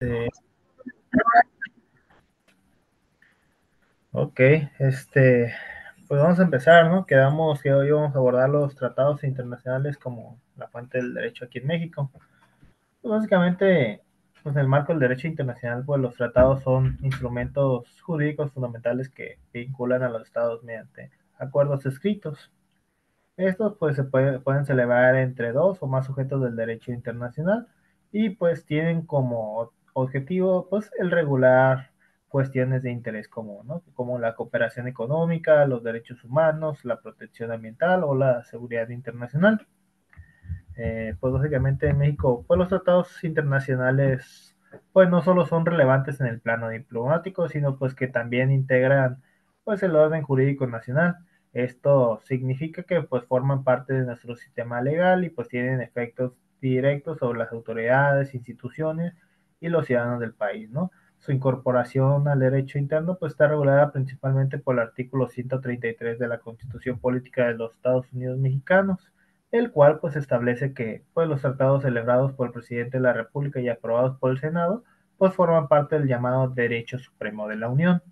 Eh, ok, pues vamos a empezar, ¿no? Quedamos que hoy vamos a abordar los tratados internacionales como la fuente del derecho aquí en México. Pues básicamente, pues en el marco del derecho internacional, pues los tratados son instrumentos jurídicos fundamentales que vinculan a los estados mediante acuerdos escritos. Estos pues pueden celebrar entre dos o más sujetos del derecho internacional y pues tienen como objetivo pues el regular cuestiones de interés común, ¿no? Como la cooperación económica, los derechos humanos, la protección ambiental o la seguridad internacional. Pues básicamente en México, pues los tratados internacionales pues no solo son relevantes en el plano diplomático, sino pues que también integran pues el orden jurídico nacional. Esto significa que pues forman parte de nuestro sistema legal y pues tienen efectos directos sobre las autoridades, instituciones y los ciudadanos del país, ¿no? Su incorporación al derecho interno pues está regulada principalmente por el artículo 133 de la Constitución Política de los Estados Unidos Mexicanos, el cual pues establece que pues los tratados celebrados por el presidente de la República y aprobados por el Senado pues forman parte del llamado derecho supremo de la Unión.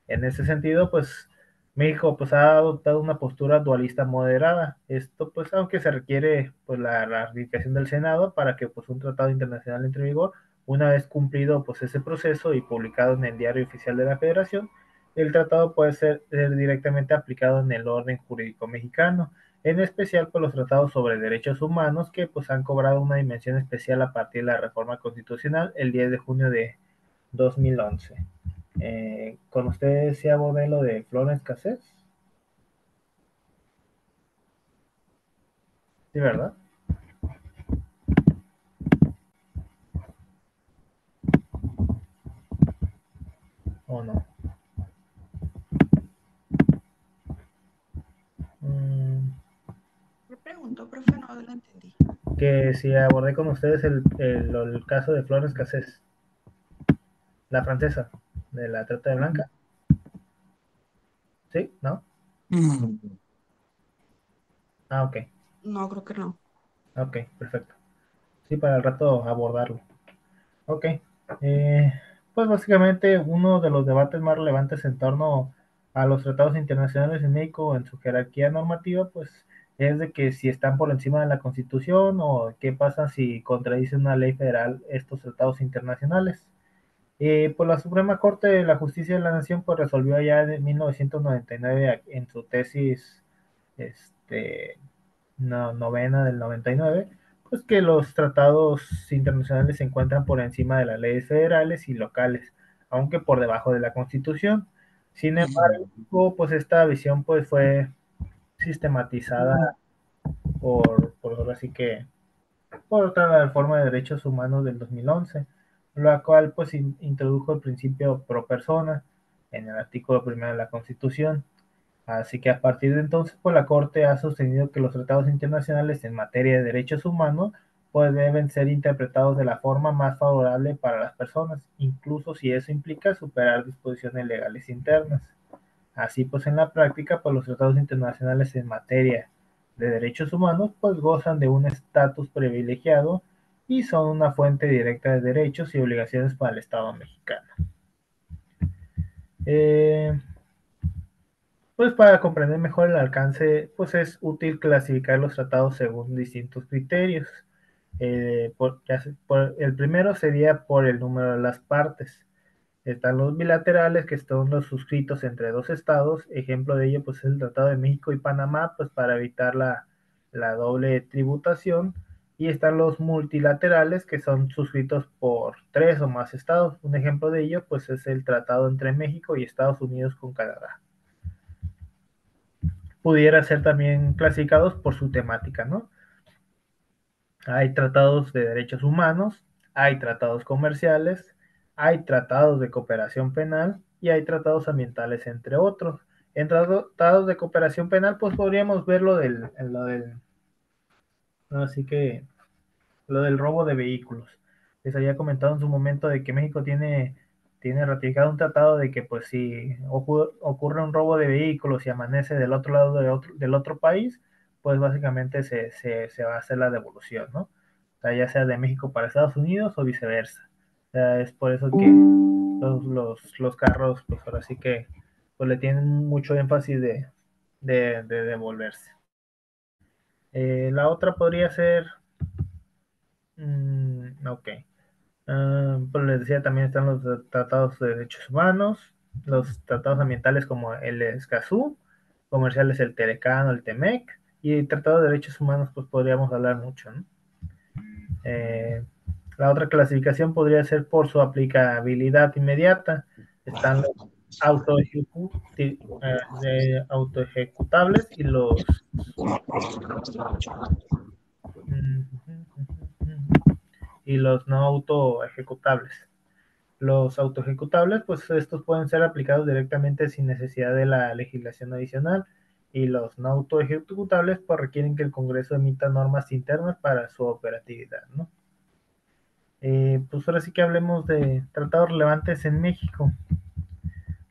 En ese sentido, pues México pues ha adoptado una postura dualista moderada. Esto pues aunque se requiere pues la ratificación del Senado para que pues un tratado internacional entre en vigor, una vez cumplido pues ese proceso y publicado en el Diario Oficial de la Federación, el tratado puede ser directamente aplicado en el orden jurídico mexicano, en especial por los tratados sobre derechos humanos que pues han cobrado una dimensión especial a partir de la reforma constitucional el 10 de junio de 2011. ¿Con ustedes se abordé lo de Florence Cassés? ¿Sí, verdad? ¿O no? Mm, Me pregunto, profe, no lo entendí. que si abordé con ustedes el caso de Florence Cassés, la francesa, de la trata de blanca. ¿Sí? ¿No? Mm. Ah, ok. No, creo que no. Ok, perfecto. Sí, para el rato abordarlo. Ok. Eh, pues básicamente uno de los debates más relevantes en torno a los tratados internacionales en México en su jerarquía normativa, pues es de que si están por encima de la Constitución o qué pasa si contradicen una ley federal estos tratados internacionales. Pues la Suprema Corte de la Justicia de la Nación pues resolvió ya en 1999 en su tesis este, novena del 99, pues que los tratados internacionales se encuentran por encima de las leyes federales y locales, aunque por debajo de la Constitución. Sin embargo, pues esta visión pues fue sistematizada por ahora sí que por otra reforma de derechos humanos del 2011, la cual pues introdujo el principio pro persona en el artículo primero de la Constitución. Así que a partir de entonces, pues la Corte ha sostenido que los tratados internacionales en materia de derechos humanos pues deben ser interpretados de la forma más favorable para las personas, incluso si eso implica superar disposiciones legales internas. Así pues en la práctica, pues los tratados internacionales en materia de derechos humanos pues gozan de un estatus privilegiado y son una fuente directa de derechos y obligaciones para el Estado mexicano. Eh, Pues para comprender mejor el alcance, pues es útil clasificar los tratados según distintos criterios. El primero sería por el número de las partes. Están los bilaterales, que son los suscritos entre dos estados. Ejemplo de ello, pues es el Tratado de México y Panamá, pues para evitar la doble tributación. Y están los multilaterales, que son suscritos por tres o más estados. Un ejemplo de ello, pues es el tratado entre México y Estados Unidos con Canadá. Pudiera ser también clasificados por su temática, ¿no? Hay tratados de derechos humanos, hay tratados comerciales, hay tratados de cooperación penal y hay tratados ambientales, entre otros. En tratados de cooperación penal, pues podríamos ver así que lo del robo de vehículos. Les había comentado en su momento de que México tiene ratificado un tratado de que pues si ocurre un robo de vehículos y amanece del otro lado del otro país, pues básicamente se va a hacer la devolución, ¿no? O sea, ya sea de México para Estados Unidos o viceversa. Es por eso que los carros, pues ahora sí que pues, le tienen mucho énfasis de devolverse. La otra podría ser, ok. Pues les decía, también están los tratados de derechos humanos, los tratados ambientales como el Escazú, comerciales el Telecán o el Temec, y tratados de derechos humanos, pues podríamos hablar mucho, ¿no? Eh, la otra clasificación podría ser por su aplicabilidad inmediata. Están los autoejecutables y los no autoejecutables. Los autoejecutables, pues estos pueden ser aplicados directamente sin necesidad de la legislación adicional, y los no autoejecutables pues requieren que el Congreso emita normas internas para su operatividad, ¿no? Pues ahora sí que hablemos de tratados relevantes en México.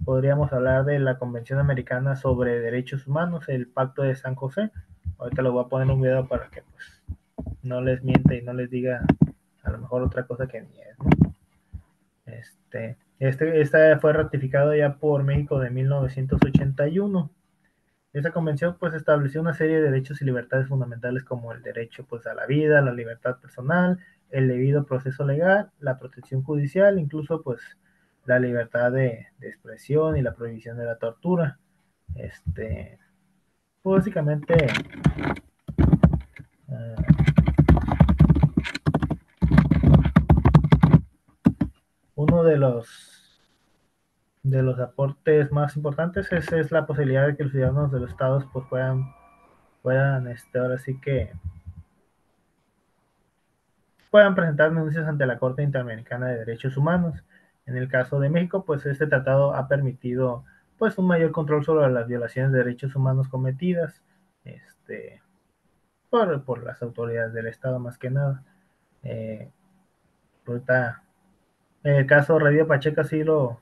Podríamos hablar de la Convención Americana sobre Derechos Humanos, el Pacto de San José. Ahorita les voy a poner un video para que pues no les miente y no les diga a lo mejor otra cosa que ni es, ¿no? Esta fue ratificado ya por México de 1981. Esta convención pues estableció una serie de derechos y libertades fundamentales como el derecho pues a la vida, la libertad personal, el debido proceso legal, la protección judicial, incluso pues la libertad de expresión y la prohibición de la tortura. Pues, básicamente uh, uno de los aportes más importantes es la posibilidad de que los ciudadanos de los estados pues puedan ahora sí que puedan presentar denuncias ante la Corte Interamericana de Derechos Humanos. En el caso de México, pues este tratado ha permitido pues un mayor control sobre las violaciones de derechos humanos cometidas este, por las autoridades del Estado más que nada. Eh, ahorita, en el caso de Radio Pacheco sí lo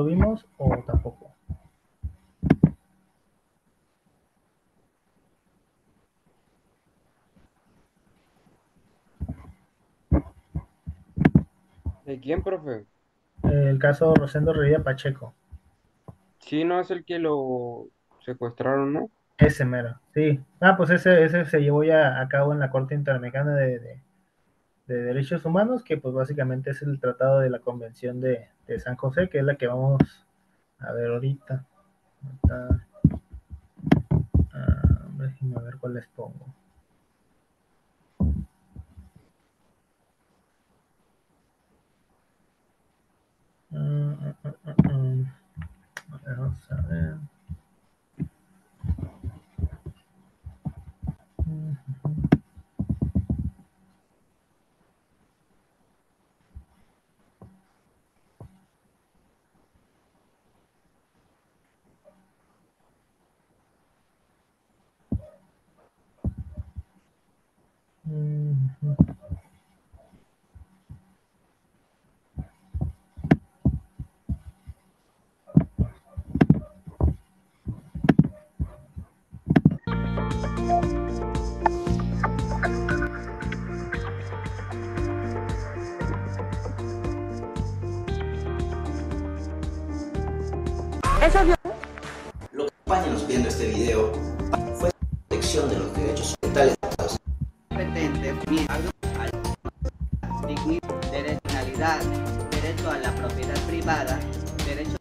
vimos o tampoco. ¿De quién, profe? El caso Rosendo Rodríguez Pacheco, Sí, no es el que lo secuestraron, ¿no? ese mero, sí. Pues ese se llevó ya a cabo en la Corte Interamericana de Derechos Humanos, que pues básicamente es el tratado de la Convención de San José, que es la que vamos a ver ahorita. Déjenme ver cuál les pongo. Vamos a ver. Lo que acompaña viendo este video fue la protección de los derechos fundamentales. Competente, direccionalidad, derecho a la propiedad privada, derecho.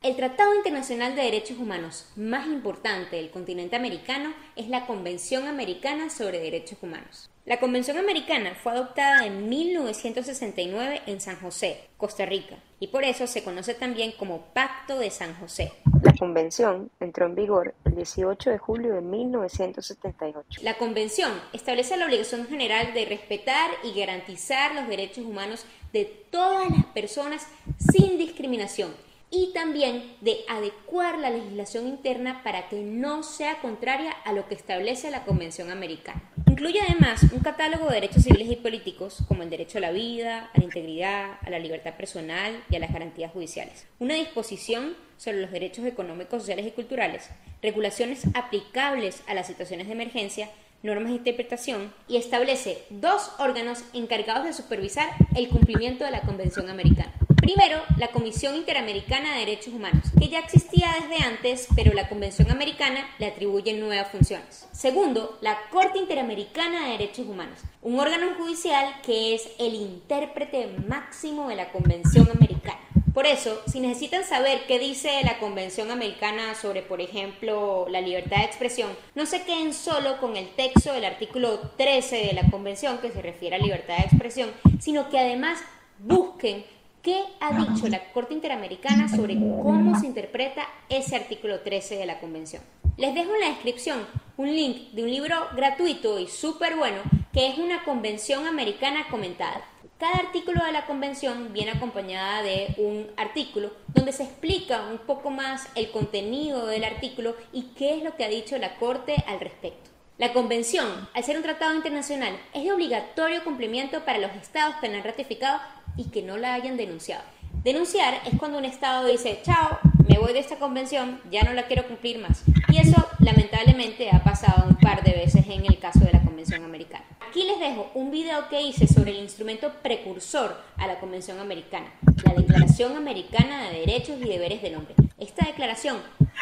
El Tratado Internacional de Derechos Humanos más importante del continente americano es la Convención Americana sobre Derechos Humanos. La Convención Americana fue adoptada en 1969 en San José, Costa Rica, y por eso se conoce también como Pacto de San José. La Convención entró en vigor el 18 de julio de 1978. La Convención establece la obligación general de respetar y garantizar los derechos humanos de todas las personas sin discriminación, y también de adecuar la legislación interna para que no sea contraria a lo que establece la Convención Americana. Incluye además un catálogo de derechos civiles y políticos, como el derecho a la vida, a la integridad, a la libertad personal y a las garantías judiciales. Una disposición sobre los derechos económicos, sociales y culturales, regulaciones aplicables a las situaciones de emergencia, normas de interpretación, y establece 2 órganos encargados de supervisar el cumplimiento de la Convención Americana. Primero, la Comisión Interamericana de Derechos Humanos, que ya existía desde antes, pero la Convención Americana le atribuye nuevas funciones. Segundo, la Corte Interamericana de Derechos Humanos, un órgano judicial que es el intérprete máximo de la Convención Americana. Por eso, si necesitan saber qué dice la Convención Americana sobre, por ejemplo, la libertad de expresión, no se queden solo con el texto del artículo 13 de la Convención, que se refiere a libertad de expresión, sino que además busquen qué ha dicho la Corte Interamericana sobre cómo se interpreta ese artículo 13 de la Convención. Les dejo en la descripción un link de un libro gratuito y súper bueno que es una Convención Americana comentada. Cada artículo de la Convención viene acompañada de un artículo donde se explica un poco más el contenido del artículo y qué es lo que ha dicho la Corte al respecto. La Convención, al ser un tratado internacional, es de obligatorio cumplimiento para los estados que la han ratificado y que no la hayan denunciado. Denunciar es cuando un estado dice, chao, me voy de esta convención, ya no la quiero cumplir más. Y eso, lamentablemente, ha pasado un par de veces en el caso de la Convención Americana. Aquí les dejo un video que hice sobre el instrumento precursor a la Convención Americana, la Declaración Americana de Derechos y Deberes del Hombre. Esta declaración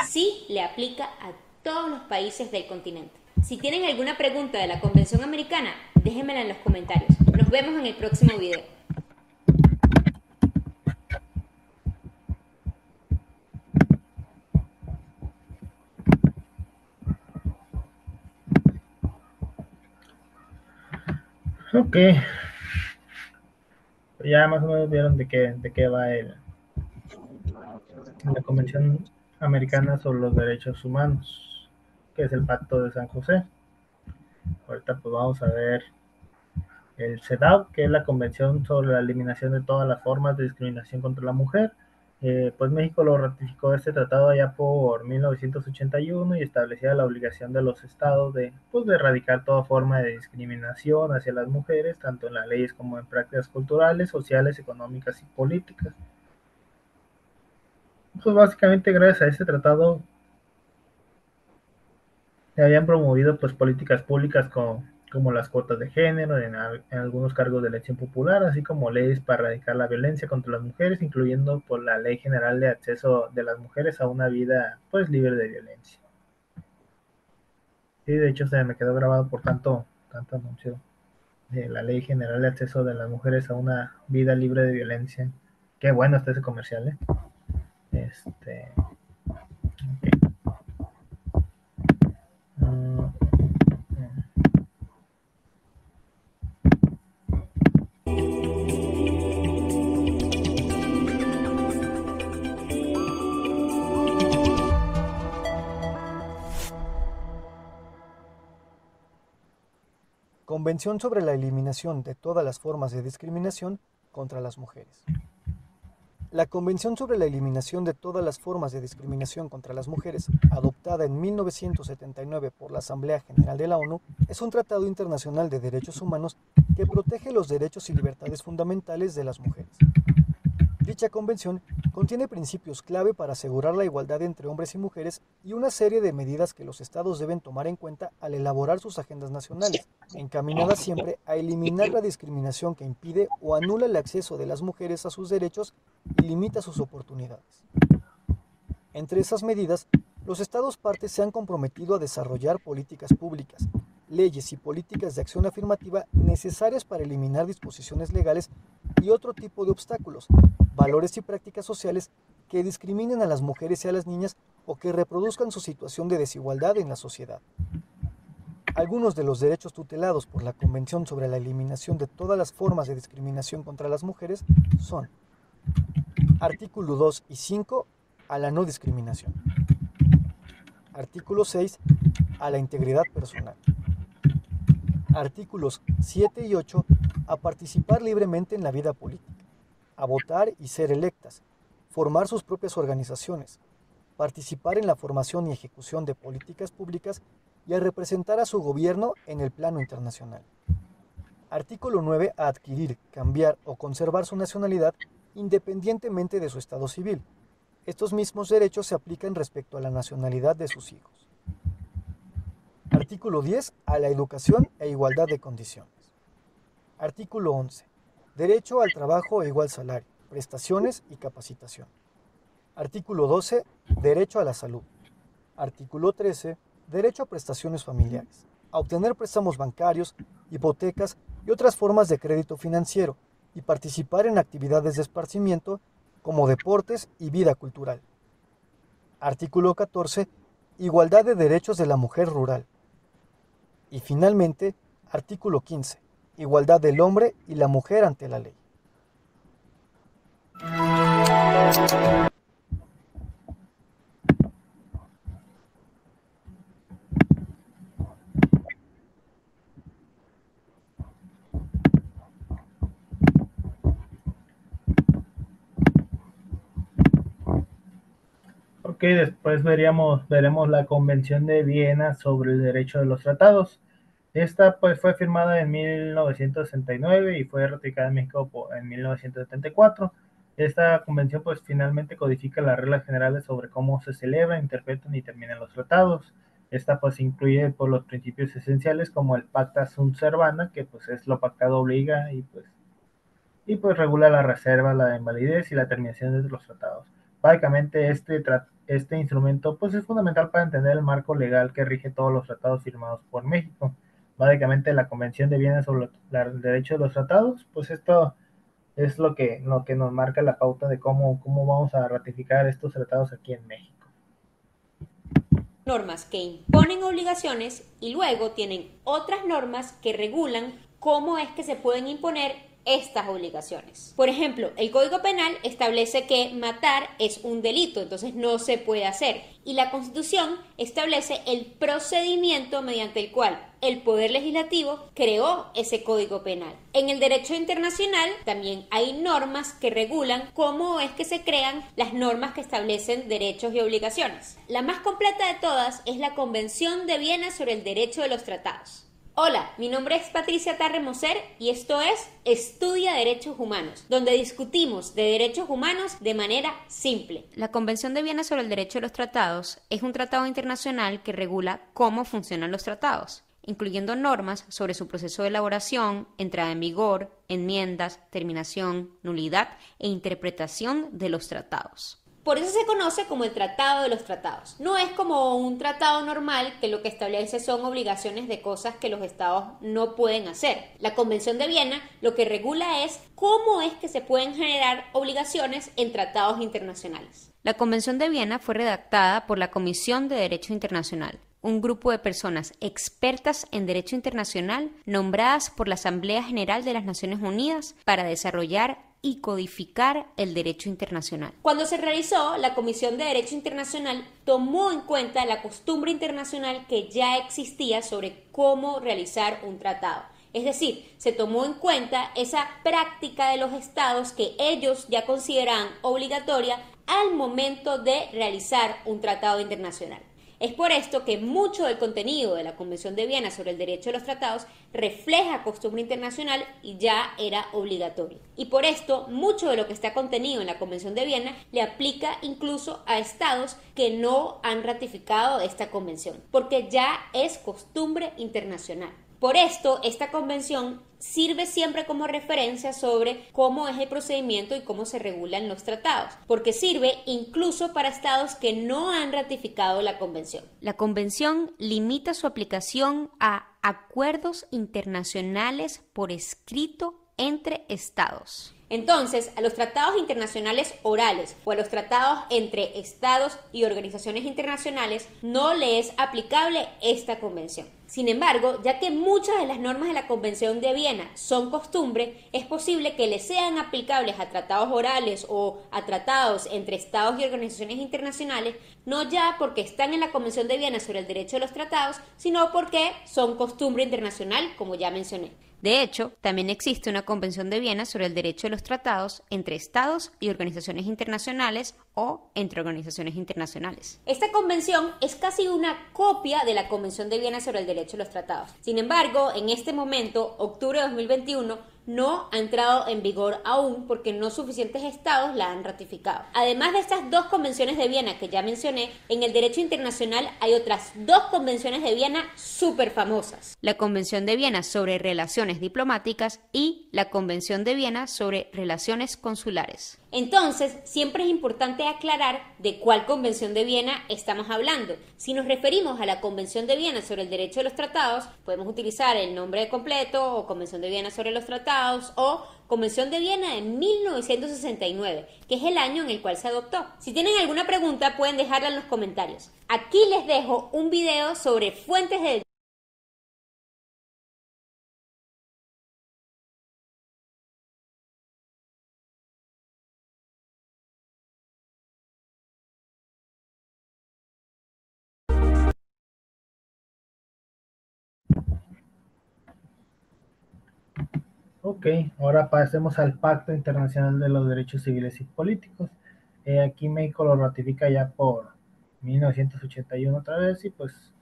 sí le aplica a todos los países del continente. Si tienen alguna pregunta de la Convención Americana, déjenmela en los comentarios. Nos vemos en el próximo video. Ok, ya más o menos vieron de qué va la Convención Americana sobre los Derechos Humanos, que es el Pacto de San José. Ahorita pues vamos a ver el CEDAW, que es la Convención sobre la Eliminación de todas las formas de discriminación contra la mujer. Pues México lo ratificó este tratado allá por 1981 y establecía la obligación de los estados de erradicar toda forma de discriminación hacia las mujeres, tanto en las leyes como en prácticas culturales, sociales, económicas y políticas. Pues básicamente gracias a este tratado se habían promovido pues políticas públicas como las cuotas de género en algunos cargos de elección popular, así como leyes para erradicar la violencia contra las mujeres, incluyendo por la Ley General de Acceso de las Mujeres a una vida pues libre de violencia. Sí, de hecho se me quedó grabado por tanto anuncio de la Ley General de Acceso de las Mujeres a una vida libre de violencia. Qué bueno está ese comercial, okay. Convención sobre la eliminación de todas las formas de discriminación contra las mujeres. La Convención sobre la eliminación de todas las formas de discriminación contra las mujeres, adoptada en 1979 por la Asamblea General de la ONU, es un tratado internacional de derechos humanos que protege los derechos y libertades fundamentales de las mujeres. Dicha convención contiene principios clave para asegurar la igualdad entre hombres y mujeres y una serie de medidas que los estados deben tomar en cuenta al elaborar sus agendas nacionales, encaminadas siempre a eliminar la discriminación que impide o anula el acceso de las mujeres a sus derechos y limita sus oportunidades. Entre esas medidas, los estados partes se han comprometido a desarrollar políticas públicas, leyes y políticas de acción afirmativa necesarias para eliminar disposiciones legales y otro tipo de obstáculos, valores y prácticas sociales que discriminen a las mujeres y a las niñas o que reproduzcan su situación de desigualdad en la sociedad. Algunos de los derechos tutelados por la Convención sobre la eliminación de todas las formas de discriminación contra las mujeres son: Artículo 2 y 5, a la no discriminación. Artículo 6, a la integridad personal. Artículos 7 y 8, a participar libremente en la vida política, a votar y ser electas, formar sus propias organizaciones, participar en la formación y ejecución de políticas públicas y a representar a su gobierno en el plano internacional. Artículo 9. A adquirir, cambiar o conservar su nacionalidad independientemente de su estado civil. Estos mismos derechos se aplican respecto a la nacionalidad de sus hijos. Artículo 10. A la educación e igualdad de condiciones. Artículo 11. Derecho al trabajo e igual salario, prestaciones y capacitación. Artículo 12. Derecho a la salud. Artículo 13. Derecho a prestaciones familiares, a obtener préstamos bancarios, hipotecas y otras formas de crédito financiero, y participar en actividades de esparcimiento como deportes y vida cultural. Artículo 14. Igualdad de derechos de la mujer rural. Y finalmente, artículo 15. Igualdad del hombre y la mujer ante la ley. Ok, después veremos la Convención de Viena sobre el Derecho de los Tratados. Esta pues fue firmada en 1969 y fue ratificada en México en 1974. Esta convención pues finalmente codifica las reglas generales sobre cómo se celebran, interpretan y terminan los tratados. Esta pues incluye por los principios esenciales como el Pacta Sunt Servanda, que pues es lo pactado obliga y pues regula la reserva, la invalidez y la terminación de los tratados. Básicamente este instrumento pues es fundamental para entender el marco legal que rige todos los tratados firmados por México. Básicamente la Convención de Viena sobre el derecho de los tratados, pues esto es lo que nos marca la pauta de cómo vamos a ratificar estos tratados aquí en México. Normas que imponen obligaciones y luego tienen otras normas que regulan cómo es que se pueden imponer estas obligaciones. Por ejemplo, el Código Penal establece que matar es un delito, entonces no se puede hacer. Y la Constitución establece el procedimiento mediante el cual el Poder Legislativo creó ese Código Penal. En el derecho internacional también hay normas que regulan cómo es que se crean las normas que establecen derechos y obligaciones. La más completa de todas es la Convención de Viena sobre el Derecho de los Tratados. Hola, mi nombre es Patricia Tarre Moser y esto es Estudia Derechos Humanos, donde discutimos de derechos humanos de manera simple. La Convención de Viena sobre el Derecho de los Tratados es un tratado internacional que regula cómo funcionan los tratados, incluyendo normas sobre su proceso de elaboración, entrada en vigor, enmiendas, terminación, nulidad e interpretación de los tratados. Por eso se conoce como el Tratado de los Tratados. No es como un tratado normal que lo que establece son obligaciones de cosas que los estados no pueden hacer. La Convención de Viena lo que regula es cómo es que se pueden generar obligaciones en tratados internacionales. La Convención de Viena fue redactada por la Comisión de Derecho Internacional, un grupo de personas expertas en derecho internacional nombradas por la Asamblea General de las Naciones Unidas para desarrollar y codificar el derecho internacional. Cuando se realizó, la Comisión de Derecho Internacional tomó en cuenta la costumbre internacional que ya existía sobre cómo realizar un tratado. Es decir, se tomó en cuenta esa práctica de los estados que ellos ya consideraban obligatoria al momento de realizar un tratado internacional. Es por esto que mucho del contenido de la Convención de Viena sobre el Derecho de los Tratados refleja costumbre internacional y ya era obligatorio. Y por esto, mucho de lo que está contenido en la Convención de Viena le aplica incluso a estados que no han ratificado esta convención, porque ya es costumbre internacional. Por esto, esta convención sirve siempre como referencia sobre cómo es el procedimiento y cómo se regulan los tratados, porque sirve incluso para estados que no han ratificado la convención. La convención limita su aplicación a acuerdos internacionales por escrito entre estados. Entonces, a los tratados internacionales orales o a los tratados entre estados y organizaciones internacionales no le es aplicable esta convención. Sin embargo, ya que muchas de las normas de la Convención de Viena son costumbre, es posible que le sean aplicables a tratados orales o a tratados entre estados y organizaciones internacionales, no ya porque están en la Convención de Viena sobre el Derecho de los Tratados, sino porque son costumbre internacional, como ya mencioné. De hecho, también existe una Convención de Viena sobre el derecho de los tratados entre estados y organizaciones internacionales o entre organizaciones internacionales. Esta convención es casi una copia de la Convención de Viena sobre el derecho de los tratados. Sin embargo, en este momento, octubre de 2021, no ha entrado en vigor aún porque no suficientes estados la han ratificado. Además de estas dos convenciones de Viena que ya mencioné, en el derecho internacional hay otras dos convenciones de Viena súper famosas. La Convención de Viena sobre relaciones diplomáticas y la Convención de Viena sobre relaciones consulares. Entonces, siempre es importante aclarar de cuál Convención de Viena estamos hablando. Si nos referimos a la Convención de Viena sobre el derecho de los tratados, podemos utilizar el nombre completo o Convención de Viena sobre los tratados o Convención de Viena de 1969, que es el año en el cual se adoptó. Si tienen alguna pregunta, pueden dejarla en los comentarios. Aquí les dejo un video sobre fuentes de Ok, ahora pasemos al Pacto Internacional de los Derechos Civiles y Políticos. Aquí México lo ratifica ya por 1981 otra vez y pues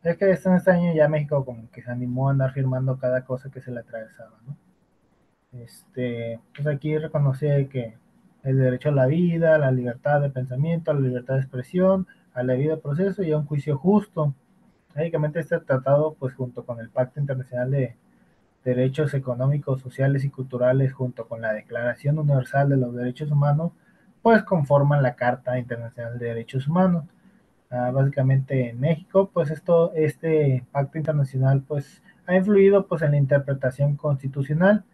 es que en este año ya México como que se animó a andar firmando cada cosa que se le atravesaba, ¿no? Pues aquí reconoce que el derecho a la vida, a la libertad de pensamiento, a la libertad de expresión, al debido proceso y a un juicio justo. Básicamente este tratado, pues junto con el Pacto Internacional de Derechos Económicos, Sociales y Culturales, junto con la Declaración Universal de los Derechos Humanos, pues conforman la Carta Internacional de Derechos Humanos. Básicamente en México, pues este pacto internacional pues ha influido pues en la interpretación constitucional,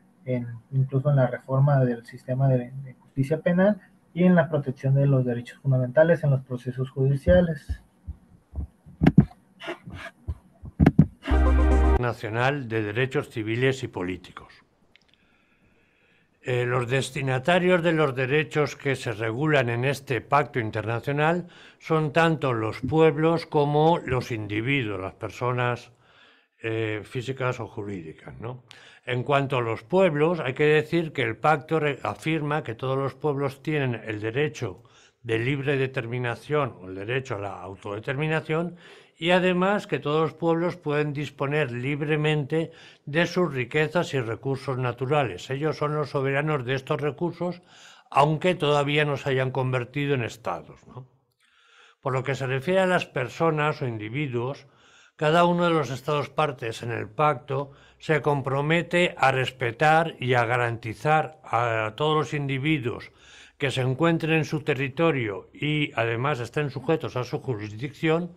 incluso en la reforma del sistema de justicia penal y en la protección de los derechos fundamentales en los procesos judiciales. Nacional de Derechos Civiles y Políticos. Los destinatarios de los derechos que se regulan en este pacto internacional son tanto los pueblos como los individuos, las personas físicas o jurídicas, ¿no? En cuanto a los pueblos, hay que decir que el pacto afirma que todos los pueblos tienen el derecho de libre determinación o el derecho a la autodeterminación y además que todos los pueblos pueden disponer libremente de sus riquezas y recursos naturales. Ellos son los soberanos de estos recursos, aunque todavía no se hayan convertido en estados, ¿no? Por lo que se refiere a las personas o individuos, cada uno de los estados partes en el pacto se compromete a respetar y a garantizar a todos los individuos que se encuentren en su territorio y además estén sujetos a su jurisdicción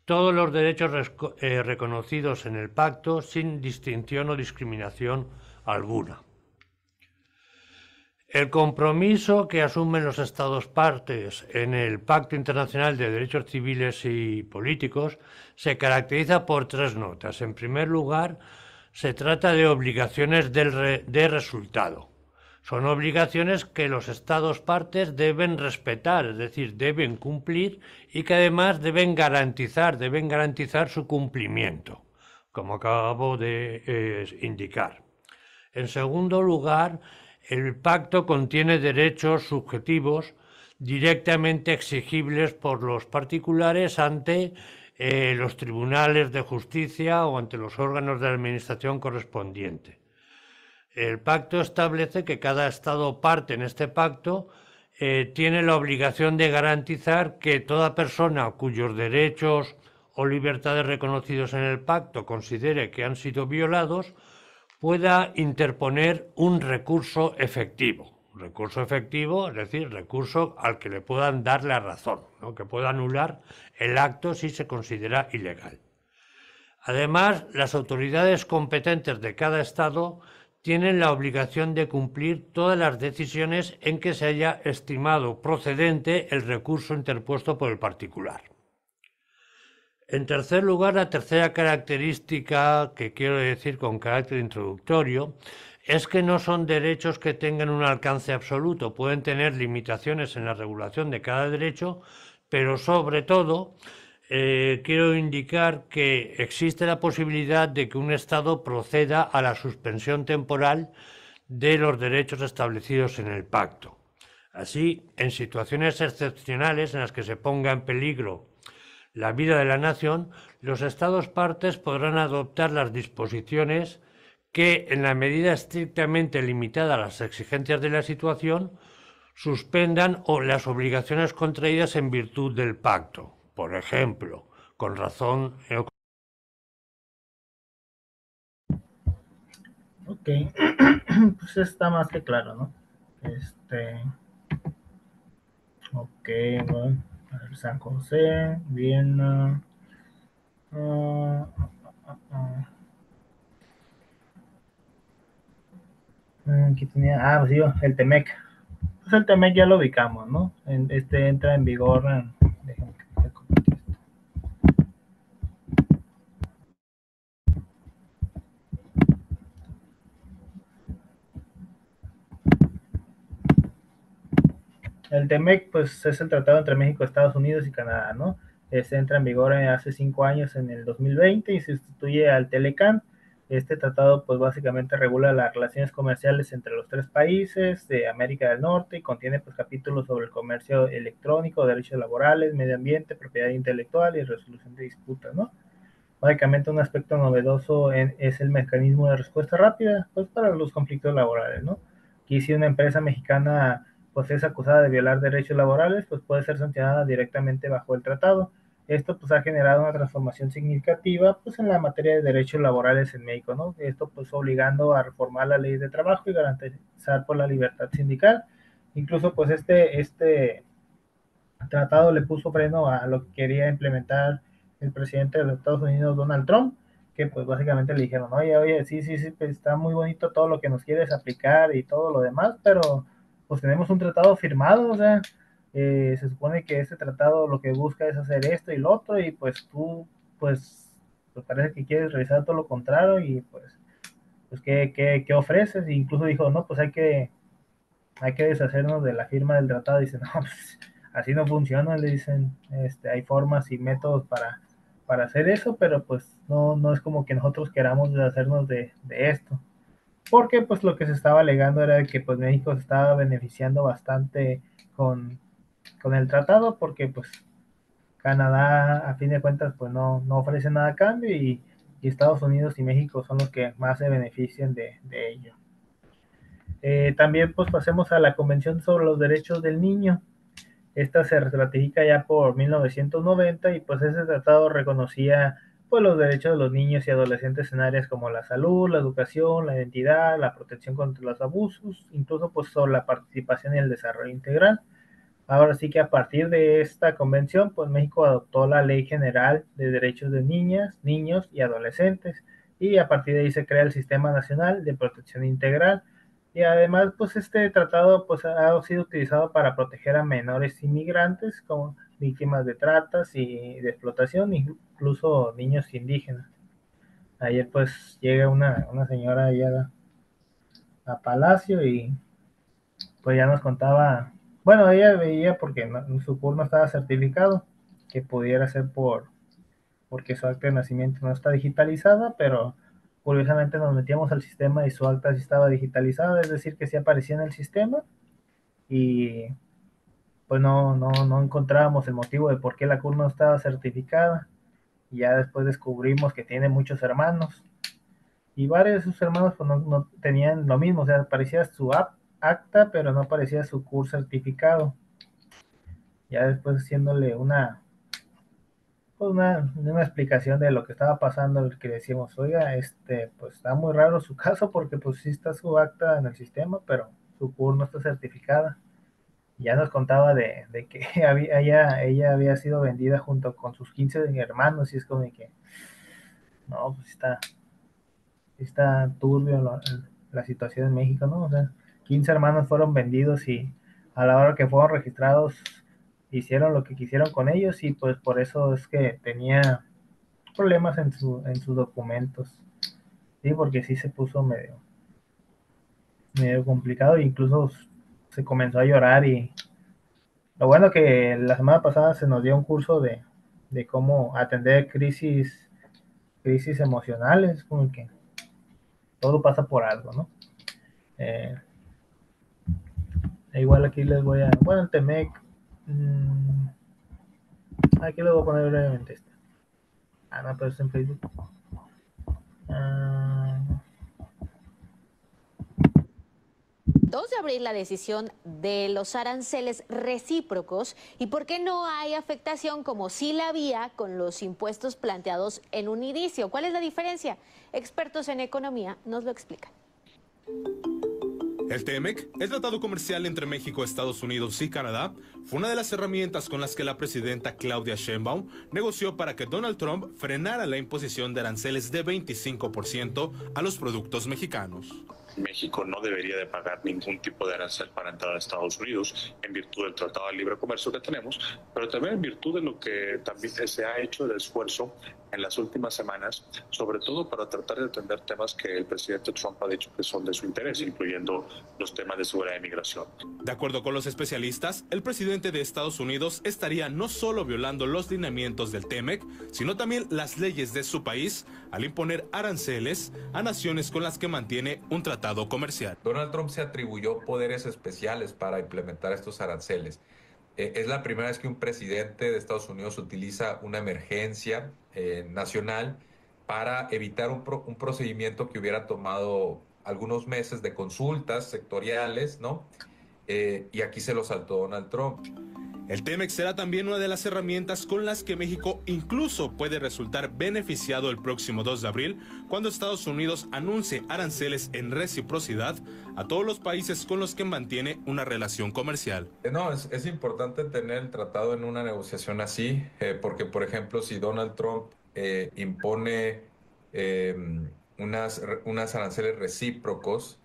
todos los derechos reconocidos en el pacto sin distinción o discriminación alguna. El compromiso que asumen los Estados partes en el Pacto Internacional de Derechos Civiles y Políticos se caracteriza por tres notas. En primer lugar, se trata de obligaciones de resultado. Son obligaciones que los Estados partes deben respetar, es decir, deben cumplir y que además deben garantizar su cumplimiento, como acabo de indicar. En segundo lugar, el pacto contiene derechos subjetivos directamente exigibles por los particulares ante los tribunales de justicia o ante los órganos de administración correspondiente. El pacto establece que cada Estado parte en este pacto tiene la obligación de garantizar que toda persona cuyos derechos o libertades reconocidos en el pacto considere que han sido violados pueda interponer un recurso efectivo. Recurso efectivo, es decir, recurso al que le puedan dar la razón, ¿no? Que pueda anular el acto si se considera ilegal. Además, las autoridades competentes de cada Estado tienen la obligación de cumplir todas las decisiones en que se haya estimado procedente el recurso interpuesto por el particular. En tercer lugar, la tercera característica que quiero decir con carácter introductorio es que no son derechos que tengan un alcance absoluto, pueden tener limitaciones en la regulación de cada derecho, pero sobre todo quiero indicar que existe la posibilidad de que un Estado proceda a la suspensión temporal de los derechos establecidos en el pacto. Así, en situaciones excepcionales en las que se ponga en peligro la vida de la nación, los Estados partes podrán adoptar las disposiciones que, en la medida estrictamente limitada a las exigencias de la situación, suspendan o las obligaciones contraídas en virtud del pacto. Por ejemplo, con razón. Ok, pues está más que claro, ¿no? Ok, bueno, a ver, San José, Viena. Aquí tenía, pues sí, el Temec. Pues el Temec ya lo ubicamos, ¿no? Entra en vigor déjenme que compartir esto. El TEMEC, pues es el tratado entre México, Estados Unidos y Canadá, ¿no? Entra en vigor hace 5 años, en el 2020, y sustituye al TELECAN. Este tratado, pues básicamente regula las relaciones comerciales entre los 3 países de América del Norte y contiene, pues, capítulos sobre el comercio electrónico, derechos laborales, medio ambiente, propiedad intelectual y resolución de disputas, ¿no? Básicamente un aspecto novedoso es el mecanismo de respuesta rápida, pues, para los conflictos laborales, ¿no? Aquí si una empresa mexicana pues es acusada de violar derechos laborales, pues puede ser sancionada directamente bajo el tratado. Esto pues ha generado una transformación significativa pues en la materia de derechos laborales en México, ¿no? Esto pues obligando a reformar la ley de trabajo y garantizar por la libertad sindical. Incluso pues este tratado le puso freno a lo que quería implementar el presidente de los Estados Unidos, Donald Trump, que pues básicamente le dijeron, oye, sí, pues está muy bonito todo lo que nos quieres aplicar y todo lo demás, pero pues tenemos un tratado firmado, o sea, se supone que este tratado lo que busca es hacer esto y lo otro, y pues tú, pues parece que quieres realizar todo lo contrario, y pues ¿qué ofreces? E incluso dijo, no, pues hay que deshacernos de la firma del tratado. Dicen, no, pues, así no funciona, le dicen, hay formas y métodos para hacer eso, pero pues no es como que nosotros queramos deshacernos de esto. Porque pues lo que se estaba alegando era que pues México se estaba beneficiando bastante con el tratado, porque pues Canadá a fin de cuentas pues no ofrece nada a cambio, y Estados Unidos y México son los que más se benefician de ello. También pues pasemos a la Convención sobre los Derechos del Niño. Esta se ratifica ya por 1990, y pues ese tratado reconocía pues los derechos de los niños y adolescentes en áreas como la salud, la educación, la identidad, la protección contra los abusos, incluso pues sobre la participación y el desarrollo integral. Ahora sí que a partir de esta convención, pues México adoptó la Ley General de Derechos de Niñas, Niños y Adolescentes, y a partir de ahí se crea el Sistema Nacional de Protección Integral. Y además, pues este tratado pues ha sido utilizado para proteger a menores inmigrantes como víctimas de tratas y de explotación, incluso niños indígenas. Ayer pues llega una señora allá a Palacio, y pues ya nos contaba, bueno, ella veía porque su CUR no estaba certificado, que pudiera ser porque su acta de nacimiento no está digitalizada, pero curiosamente nos metíamos al sistema y su acta sí estaba digitalizada, es decir, que sí aparecía en el sistema, y pues no encontrábamos el motivo de por qué la CUR no estaba certificada. Y ya después descubrimos que tiene muchos hermanos, y varios de sus hermanos pues no tenían lo mismo, o sea, aparecía su acta, pero no aparecía su CUR certificado. Ya después haciéndole una explicación de lo que estaba pasando, el que decíamos, oiga, pues está muy raro su caso, porque pues sí está su acta en el sistema, pero su CUR no está certificada. Ya nos contaba de que ella había sido vendida junto con sus 15 hermanos, y es como que, no, pues está turbio la situación en México, ¿no? O sea, 15 hermanos fueron vendidos, y a la hora que fueron registrados hicieron lo que quisieron con ellos, y pues por eso es que tenía problemas en sus documentos. Sí, porque sí se puso medio complicado, e incluso se comenzó a llorar. Y lo bueno que la semana pasada se nos dio un curso de de cómo atender crisis emocionales, como que todo pasa por algo, ¿no? Igual aquí les voy a, bueno, el TEMEC, aquí les voy a poner brevemente esto. No, pero es en Facebook. 2 de abril la decisión de los aranceles recíprocos y por qué no hay afectación como sí la había con los impuestos planteados en un inicio. ¿Cuál es la diferencia? Expertos en economía nos lo explican. El TEMEC, el tratado comercial entre México, Estados Unidos y Canadá, fue una de las herramientas con las que la presidenta Claudia Sheinbaum negoció para que Donald Trump frenara la imposición de aranceles de 25% a los productos mexicanos. México no debería de pagar ningún tipo de arancel para entrar a Estados Unidos en virtud del Tratado de Libre Comercio que tenemos, pero también en virtud de lo que también se ha hecho el esfuerzo en las últimas semanas, sobre todo para tratar de atender temas que el presidente Trump ha dicho que son de su interés, incluyendo los temas de seguridad y migración. De acuerdo con los especialistas, el presidente de Estados Unidos estaría no solo violando los lineamientos del TEMEC, sino también las leyes de su país al imponer aranceles a naciones con las que mantiene un tratado comercial. Donald Trump se atribuyó poderes especiales para implementar estos aranceles. Es la primera vez que un presidente de Estados Unidos utiliza una emergencia nacional para evitar un procedimiento que hubiera tomado algunos meses de consultas sectoriales, ¿no? Y aquí se lo saltó Donald Trump. El TEMEC será también una de las herramientas con las que México incluso puede resultar beneficiado el próximo 2 de abril, cuando Estados Unidos anuncie aranceles en reciprocidad a todos los países con los que mantiene una relación comercial. No, es importante tener el tratado en una negociación así, porque, por ejemplo, si Donald Trump impone unas aranceles recíprocos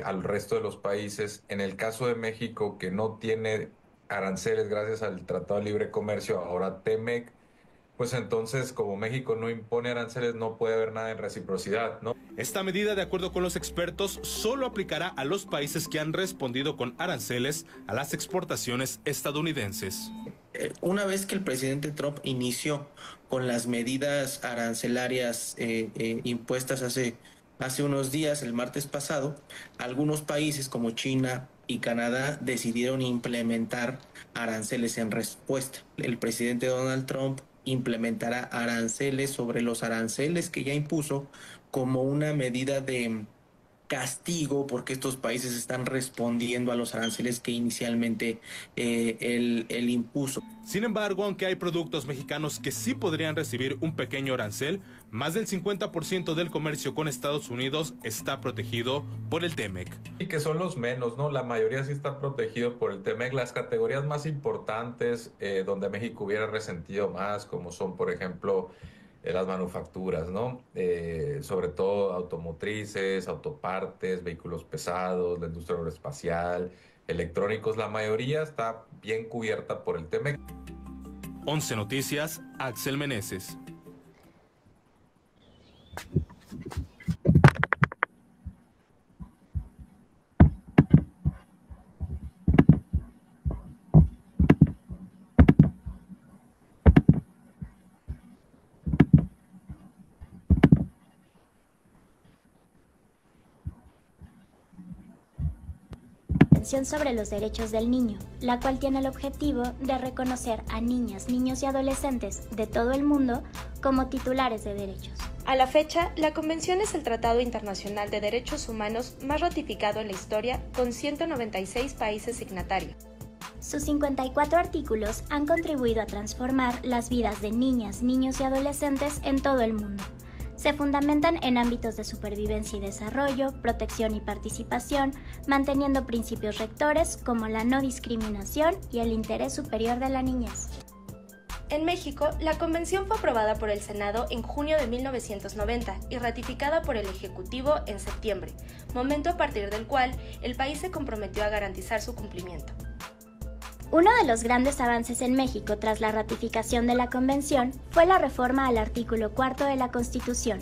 al resto de los países, en el caso de México, que no tiene aranceles gracias al Tratado de Libre Comercio, ahora TEMEC, pues entonces como México no impone aranceles no puede haber nada en reciprocidad, ¿no? Esta medida, de acuerdo con los expertos, solo aplicará a los países que han respondido con aranceles a las exportaciones estadounidenses. Una vez que el presidente Trump inició con las medidas arancelarias impuestas hace unos días, el martes pasado, algunos países como China y Canadá decidieron implementar aranceles en respuesta. El presidente Donald Trump implementará aranceles sobre los aranceles que ya impuso como una medida de castigo porque estos países están respondiendo a los aranceles que inicialmente él impuso. Sin embargo, aunque hay productos mexicanos que sí podrían recibir un pequeño arancel, más del 50% del comercio con Estados Unidos está protegido por el TEMEC. Y que son los menos, ¿no? La mayoría sí está protegido por el TEMEC. Las categorías más importantes donde México hubiera resentido más, como son, por ejemplo, las manufacturas, ¿no? Sobre todo automotrices, autopartes, vehículos pesados, la industria aeroespacial, electrónicos, la mayoría está bien cubierta por el TEMEC. 11 Noticias, Axel Meneses. Sobre los derechos del niño, la cual tiene el objetivo de reconocer a niñas, niños y adolescentes de todo el mundo como titulares de derechos. A la fecha, la Convención es el Tratado Internacional de Derechos Humanos más ratificado en la historia, con 196 países signatarios. Sus 54 artículos han contribuido a transformar las vidas de niñas, niños y adolescentes en todo el mundo. Se fundamentan en ámbitos de supervivencia y desarrollo, protección y participación, manteniendo principios rectores como la no discriminación y el interés superior de la niñez. En México, la Convención fue aprobada por el Senado en junio de 1990 y ratificada por el Ejecutivo en septiembre, momento a partir del cual el país se comprometió a garantizar su cumplimiento. Uno de los grandes avances en México tras la ratificación de la Convención fue la reforma al artículo 4 de la Constitución,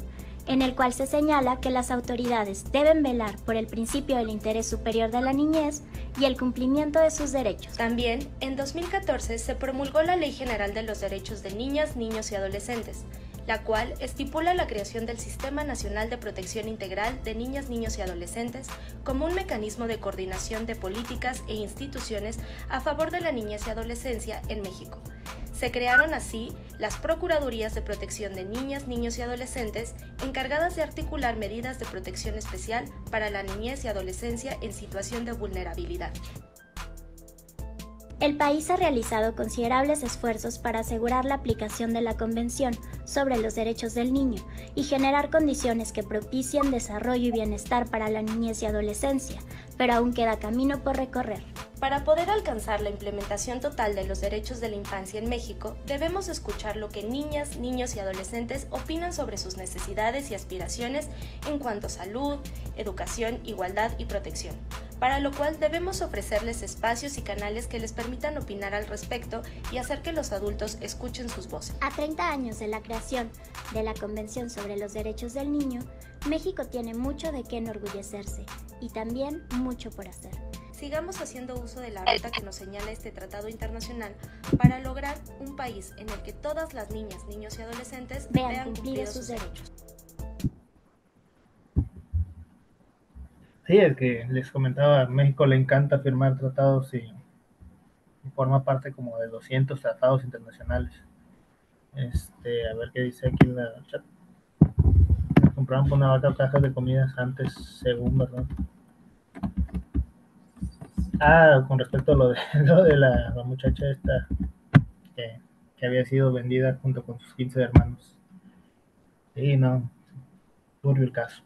en el cual se señala que las autoridades deben velar por el principio del interés superior de la niñez y el cumplimiento de sus derechos. También, en 2014 se promulgó la Ley General de los Derechos de Niñas, Niños y Adolescentes, la cual estipula la creación del Sistema Nacional de Protección Integral de Niñas, Niños y Adolescentes como un mecanismo de coordinación de políticas e instituciones a favor de la niñez y adolescencia en México. Se crearon así las Procuradurías de Protección de Niñas, Niños y Adolescentes, encargadas de articular medidas de protección especial para la niñez y adolescencia en situación de vulnerabilidad. El país ha realizado considerables esfuerzos para asegurar la aplicación de la Convención sobre los Derechos del Niño y generar condiciones que propicien desarrollo y bienestar para la niñez y adolescencia, pero aún queda camino por recorrer. Para poder alcanzar la implementación total de los derechos de la infancia en México, debemos escuchar lo que niñas, niños y adolescentes opinan sobre sus necesidades y aspiraciones en cuanto a salud, educación, igualdad y protección, para lo cual debemos ofrecerles espacios y canales que les permitan opinar al respecto y hacer que los adultos escuchen sus voces. A 30 años de la creación de la Convención sobre los Derechos del Niño, México tiene mucho de qué enorgullecerse y también mucho por hacer. Sigamos haciendo uso de la ruta que nos señala este tratado internacional para lograr un país en el que todas las niñas, niños y adolescentes vean cumplidos sus derechos. Sí, es que les comentaba, a México le encanta firmar tratados y forma parte como de 200 tratados internacionales. A ver qué dice aquí en el chat. Compraron por una vaca cajas de comidas antes, según, ¿verdad? Con respecto a lo de la muchacha esta que había sido vendida junto con sus 15 hermanos. Sí, no, turbio el caso.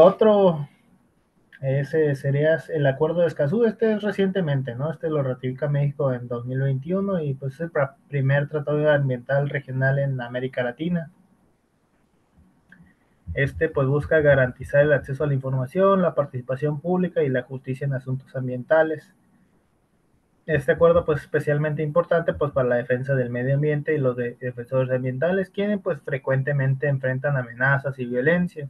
Otro, ese sería el Acuerdo de Escazú. Este es recientemente, ¿no? Este lo ratifica México en 2021 y pues es el primer tratado ambiental regional en América Latina. Pues busca garantizar el acceso a la información, la participación pública y la justicia en asuntos ambientales. Este acuerdo pues especialmente importante pues para la defensa del medio ambiente y los defensores ambientales, quienes pues frecuentemente enfrentan amenazas y violencia.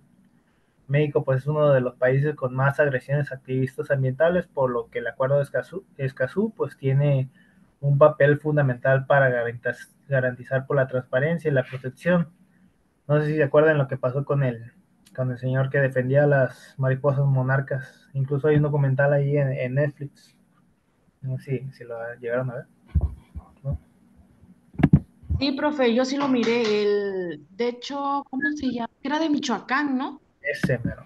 México pues es uno de los países con más agresiones a activistas ambientales, por lo que el Acuerdo de Escazú pues tiene un papel fundamental para garantizar por la transparencia y la protección. No sé si se acuerdan lo que pasó con el señor que defendía a las mariposas monarcas. Incluso hay un documental ahí en Netflix. No sé si lo llegaron a ver, ¿no? Sí, profe, yo sí lo miré. De hecho, ¿cómo se llama? Era de Michoacán, ¿no? Ese mero.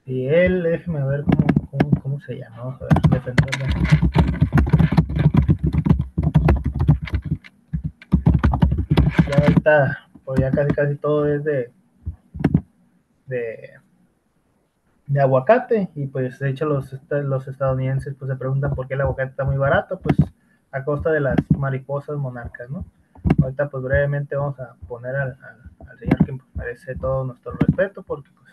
Y él, déjeme ver cómo se llama. Vamos a ver, defenderlo. Ya ahorita, pues ya casi todo es de aguacate, y pues de hecho los estadounidenses pues se preguntan por qué el aguacate está muy barato, pues a costa de las mariposas monarcas, ¿no? Ahorita pues brevemente vamos a poner al señor que merece todo nuestro respeto, porque pues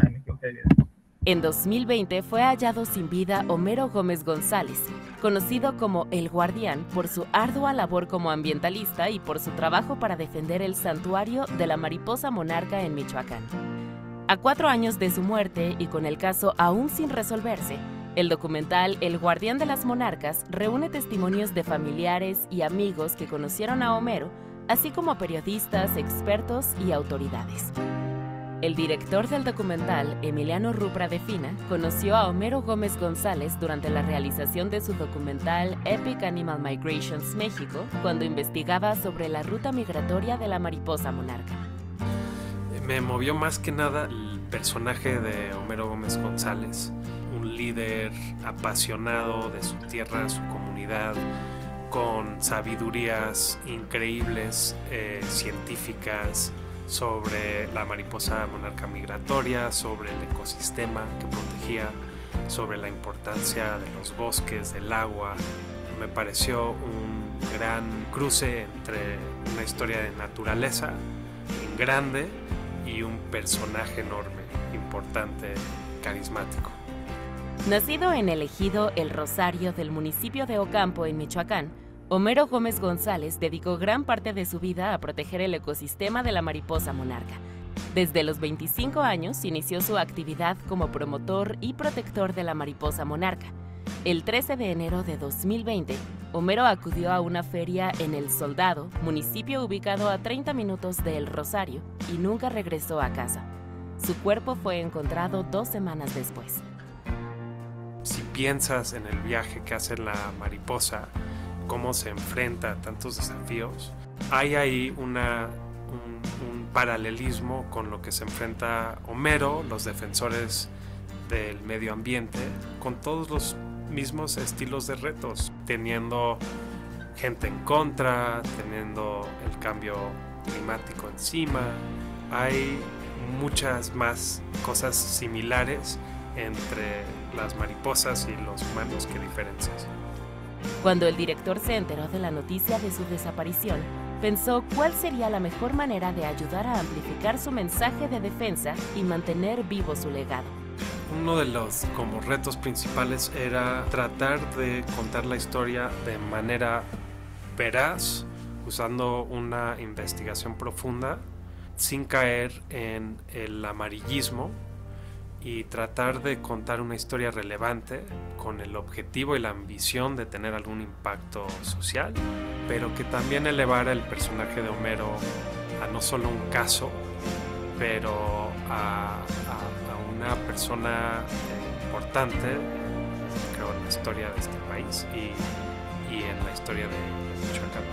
me equivoqué de video. En 2020 fue hallado sin vida Homero Gómez González, conocido como El Guardián por su ardua labor como ambientalista y por su trabajo para defender el santuario de la mariposa monarca en Michoacán. A 4 años de su muerte y con el caso aún sin resolverse, el documental El Guardián de las Monarcas reúne testimonios de familiares y amigos que conocieron a Homero, así como periodistas, expertos y autoridades. El director del documental, Emiliano Rupra de Fina, conoció a Homero Gómez González durante la realización de su documental Epic Animal Migrations México, cuando investigaba sobre la ruta migratoria de la mariposa monarca. Me movió más que nada el personaje de Homero Gómez González, un líder apasionado de su tierra, su comunidad, con sabidurías increíbles, científicas, sobre la mariposa monarca migratoria, sobre el ecosistema que protegía, sobre la importancia de los bosques, del agua. Me pareció un gran cruce entre una historia de naturaleza grande y un personaje enorme, importante, carismático. Nacido en el ejido El Rosario del municipio de Ocampo, en Michoacán, Homero Gómez González dedicó gran parte de su vida a proteger el ecosistema de la mariposa monarca. Desde los 25 años inició su actividad como promotor y protector de la mariposa monarca. El 13 de enero de 2020, Homero acudió a una feria en El Soldado, municipio ubicado a 30 minutos de El Rosario, y nunca regresó a casa. Su cuerpo fue encontrado 2 semanas después. Si piensas en el viaje que hace la mariposa, cómo se enfrenta a tantos desafíos, hay ahí un paralelismo con lo que se enfrenta Homero, los defensores del medio ambiente, con todos los mismos estilos de retos, teniendo gente en contra, teniendo el cambio climático encima. Hay muchas más cosas similares entre las mariposas y los humanos que diferencias. Cuando el director se enteró de la noticia de su desaparición, pensó cuál sería la mejor manera de ayudar a amplificar su mensaje de defensa y mantener vivo su legado. Uno de los retos principales era tratar de contar la historia de manera veraz, usando una investigación profunda, sin caer en el amarillismo, y tratar de contar una historia relevante con el objetivo y la ambición de tener algún impacto social, pero que también elevara el personaje de Homero a no solo un caso, pero a una persona importante, creo, en la historia de este país y en la historia de Michoacán.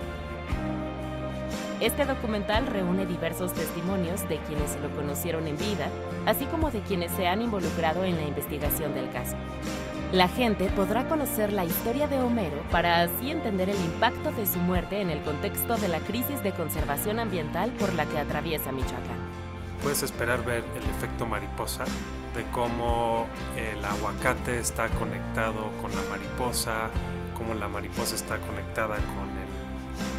Este documental reúne diversos testimonios de quienes lo conocieron en vida, así como de quienes se han involucrado en la investigación del caso. La gente podrá conocer la historia de Homero para así entender el impacto de su muerte en el contexto de la crisis de conservación ambiental por la que atraviesa Michoacán. Puedes esperar ver el efecto mariposa, de cómo el aguacate está conectado con la mariposa, cómo la mariposa está conectada con el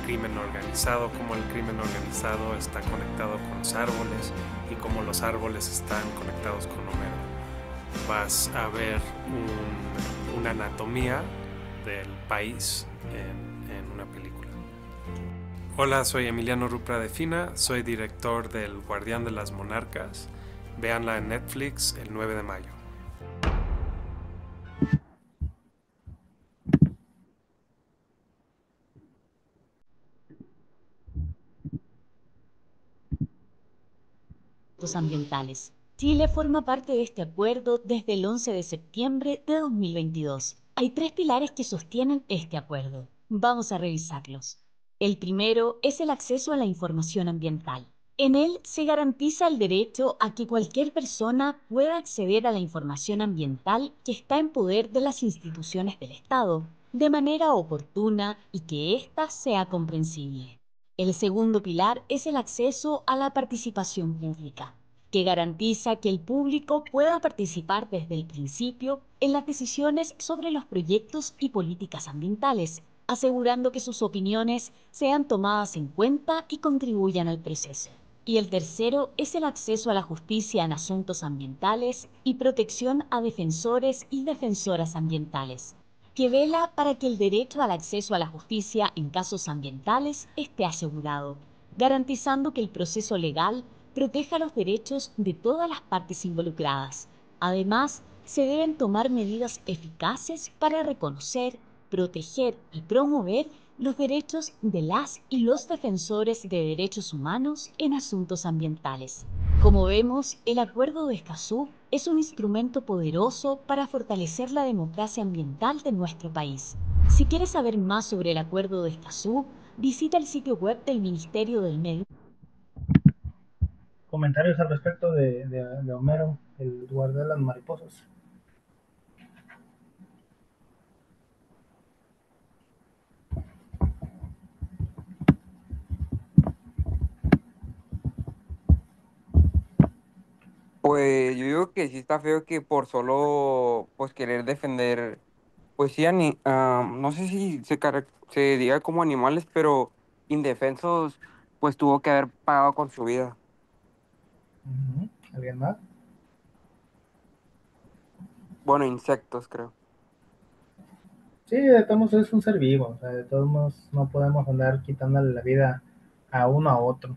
crimen organizado, cómo el crimen organizado está conectado con los árboles y cómo los árboles están conectados con Homero. Vas a ver una anatomía del país en una película. Hola, soy Emiliano Rupra de Fina, soy director del Guardián de las Monarcas. Véanla en Netflix el 9 de mayo. Ambientales. Chile forma parte de este acuerdo desde el 11 de septiembre de 2022. Hay 3 pilares que sostienen este acuerdo. Vamos a revisarlos. El primero es el acceso a la información ambiental. En él se garantiza el derecho a que cualquier persona pueda acceder a la información ambiental que está en poder de las instituciones del Estado, de manera oportuna y que ésta sea comprensible. El segundo pilar es el acceso a la participación pública, que garantiza que el público pueda participar desde el principio en las decisiones sobre los proyectos y políticas ambientales, asegurando que sus opiniones sean tomadas en cuenta y contribuyan al proceso. Y el tercero es el acceso a la justicia en asuntos ambientales y protección a defensores y defensoras ambientales, que vela para que el derecho al acceso a la justicia en casos ambientales esté asegurado, garantizando que el proceso legal proteja los derechos de todas las partes involucradas. Además, se deben tomar medidas eficaces para reconocer, proteger y promover los derechos de las y los defensores de derechos humanos en asuntos ambientales. Como vemos, el Acuerdo de Escazú es un instrumento poderoso para fortalecer la democracia ambiental de nuestro país. Si quieres saber más sobre el Acuerdo de Escazú, visita el sitio web del Ministerio del Medio. Comentarios al respecto de Homero, el guardián de las mariposas. Pues yo digo que sí está feo que por solo pues querer defender, pues sí, no sé si se diga como animales, pero indefensos, pues tuvo que haber pagado con su vida. ¿Alguien más? Bueno, insectos, creo. Sí, de todos modos es un ser vivo, o sea, de todos modos no podemos andar quitándole la vida a uno a otro.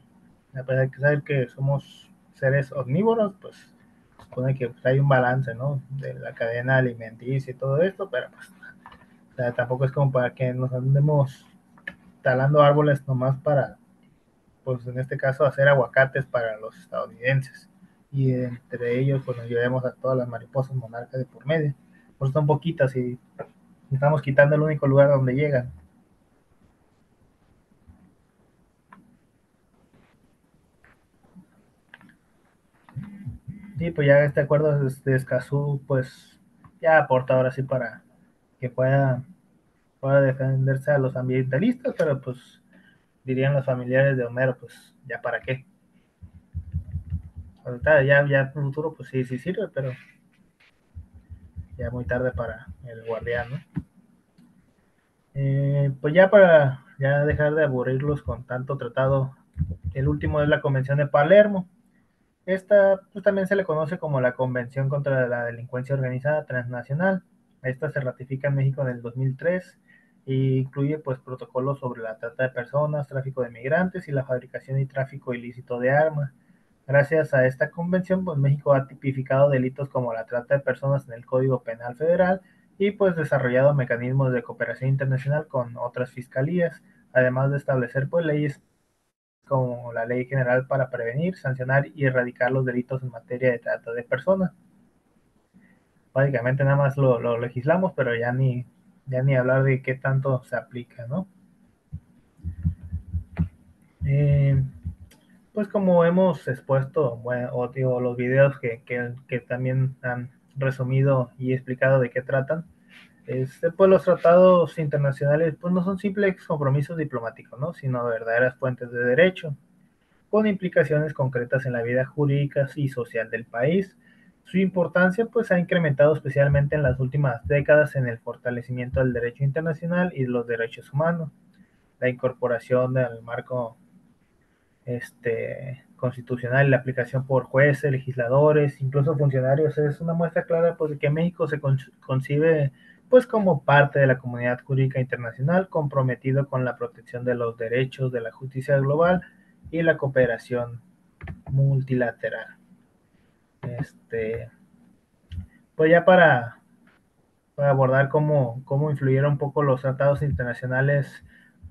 A pesar de que saber que somos seres omnívoros, pues supone que pues, hay un balance, ¿no? De la cadena alimenticia y todo esto, pero pues o sea, tampoco es como para que nos andemos talando árboles nomás para, pues en este caso, hacer aguacates para los estadounidenses. Y entre ellos, pues nos llevemos a todas las mariposas monarcas de por medio. Pues son poquitas y estamos quitando el único lugar donde llegan. Sí, pues ya este acuerdo de Escazú, pues ya aporta ahora sí para que pueda defenderse a los ambientalistas, pero pues dirían los familiares de Homero, pues ya para qué. Ahorita ya en el futuro, pues sí sirve, pero ya muy tarde para el guardián, ¿no? Pues ya para ya dejar de aburrirlos con tanto tratado, el último es la Convención de Palermo. Esta pues, también se le conoce como la Convención contra la Delincuencia Organizada Transnacional. Esta se ratifica en México en el 2003 e incluye pues protocolos sobre la trata de personas, tráfico de migrantes y la fabricación y tráfico ilícito de armas. Gracias a esta convención, pues México ha tipificado delitos como la trata de personas en el Código Penal Federal y pues desarrollado mecanismos de cooperación internacional con otras fiscalías, además de establecer pues leyes como la Ley General para prevenir, sancionar y erradicar los delitos en materia de trata de personas. Básicamente nada más lo legislamos, pero ya ni hablar de qué tanto se aplica, ¿no? Pues como hemos expuesto, bueno, o digo, los videos que también han resumido y explicado de qué tratan, pues los tratados internacionales pues no son simples compromisos diplomáticos, ¿no? Sino verdaderas fuentes de derecho, con implicaciones concretas en la vida jurídica y social del país. Su importancia pues ha incrementado especialmente en las últimas décadas en el fortalecimiento del derecho internacional y de los derechos humanos, la incorporación del marco constitucional y la aplicación por jueces, legisladores, incluso funcionarios, es una muestra clara pues, de que México se concibe pues como parte de la comunidad jurídica internacional comprometido con la protección de los derechos de la justicia global y la cooperación multilateral. Pues ya para abordar cómo influyeron un poco los tratados internacionales,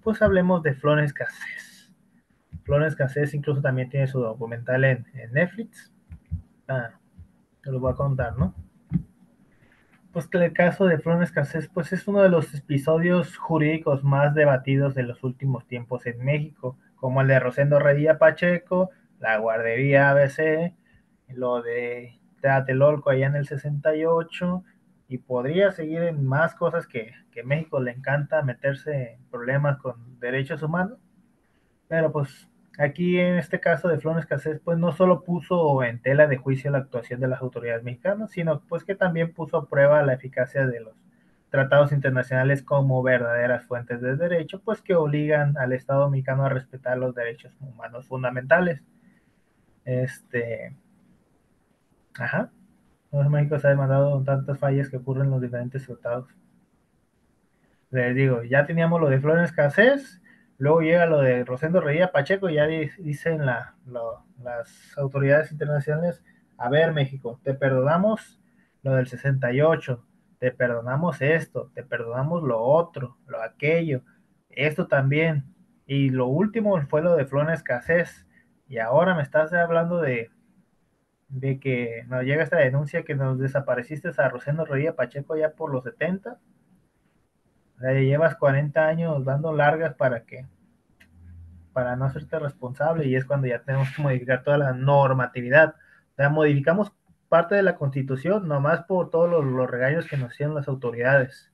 pues hablemos de Florence Cassés. Florence Cassés incluso también tiene su documental en Netflix. Te lo voy a contar, ¿no? Pues que el caso de Florence Cassés pues es uno de los episodios jurídicos más debatidos de los últimos tiempos en México, como el de Rosendo Redía Pacheco, la guardería ABC, lo de Tlatelolco allá en el 68, y podría seguir en más cosas que México le encanta meterse en problemas con derechos humanos, pero pues aquí en este caso de Florence Cassés pues no solo puso en tela de juicio la actuación de las autoridades mexicanas, sino pues que también puso a prueba la eficacia de los tratados internacionales como verdaderas fuentes de derecho, pues que obligan al Estado mexicano a respetar los derechos humanos fundamentales. Ajá. Entonces México se ha demandado tantas fallas que ocurren en los diferentes tratados. Les digo, ya teníamos lo de Florence Cassés, luego llega lo de Rosendo Redía Pacheco, y ya dicen las autoridades internacionales, a ver México, te perdonamos lo del 68, te perdonamos esto, te perdonamos lo otro, lo aquello, esto también, y lo último fue lo de Florence Cassés, y ahora me estás hablando de que nos llega esta denuncia que nos desapareciste a Rosendo Redía Pacheco ya por los 70. Llevas 40 años dando largas para no hacerte responsable, y es cuando ya tenemos que modificar toda la normatividad. O sea, modificamos parte de la Constitución nomás por todos los regaños que nos hicieron las autoridades.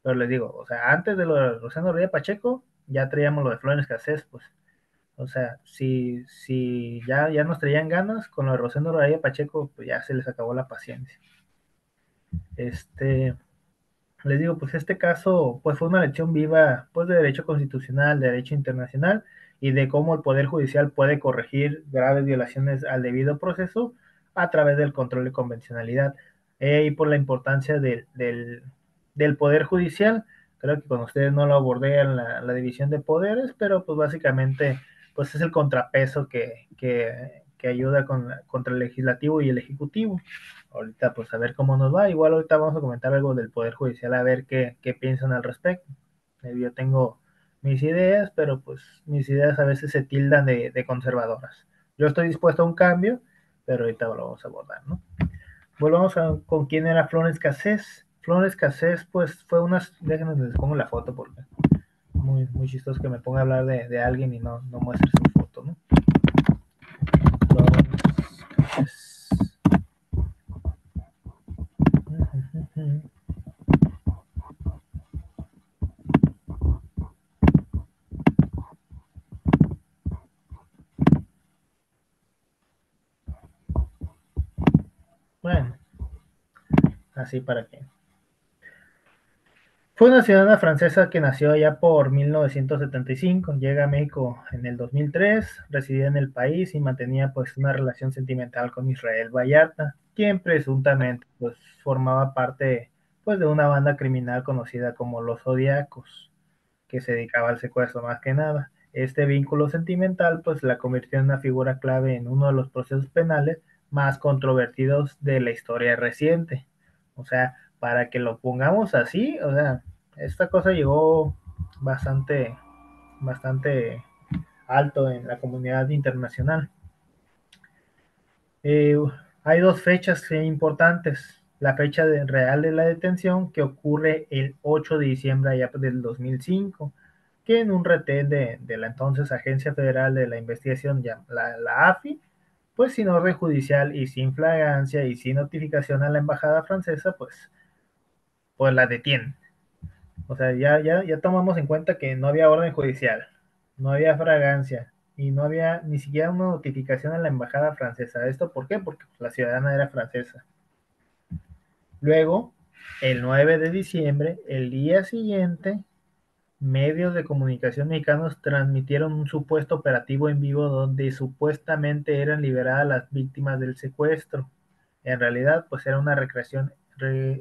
Pero les digo, o sea, antes de lo de Rosendo Rodríguez Pacheco, ya traíamos lo de Florence Cassés, pues. O sea, si ya nos traían ganas, con lo de Rosendo Rodríguez Pacheco, pues ya se les acabó la paciencia. Les digo, pues este caso pues fue una lección viva pues de derecho constitucional, de derecho internacional, y de cómo el Poder Judicial puede corregir graves violaciones al debido proceso a través del control de convencionalidad. Y por la importancia del Poder Judicial. Creo que con ustedes no lo abordé en la división de poderes, pero pues básicamente pues es el contrapeso que ayuda contra el legislativo y el ejecutivo. Ahorita pues a ver cómo nos va. Igual ahorita vamos a comentar algo del Poder Judicial, a ver qué piensan al respecto. Yo tengo mis ideas, pero pues mis ideas a veces se tildan de conservadoras. Yo estoy dispuesto a un cambio, pero ahorita lo vamos a abordar, ¿no? Volvamos con quién era Florence Cassés. Florence Cassés, pues fue déjenme les pongo la foto porque muy chistoso que me ponga a hablar de alguien y no muestre su foto, ¿no? Florence Cassés. Bueno, así para que. Fue una ciudadana francesa que nació allá por 1975, llega a México en el 2003, residía en el país y mantenía pues una relación sentimental con Israel Vallarta, quien presuntamente pues formaba parte pues de una banda criminal conocida como los Zodiacos, que se dedicaba al secuestro más que nada. Este vínculo sentimental pues la convirtió en una figura clave en uno de los procesos penales más controvertidos de la historia reciente. O sea, para que lo pongamos así, o sea, esta cosa llegó bastante alto en la comunidad internacional. Hay dos fechas importantes. La fecha real de la detención, que ocurre el 8 de diciembre allá del 2005, que en un retén de la entonces Agencia Federal de la Investigación, la AFI, pues sin orden judicial y sin flagrancia y sin notificación a la embajada francesa, pues la detienen. O sea, ya tomamos en cuenta que no había orden judicial, no había fragancia y no había ni siquiera una notificación a la embajada francesa. ¿Esto por qué? Porque pues, la ciudadana era francesa. Luego, el 9 de diciembre, el día siguiente, medios de comunicación mexicanos transmitieron un supuesto operativo en vivo donde supuestamente eran liberadas las víctimas del secuestro. En realidad, pues era una recreación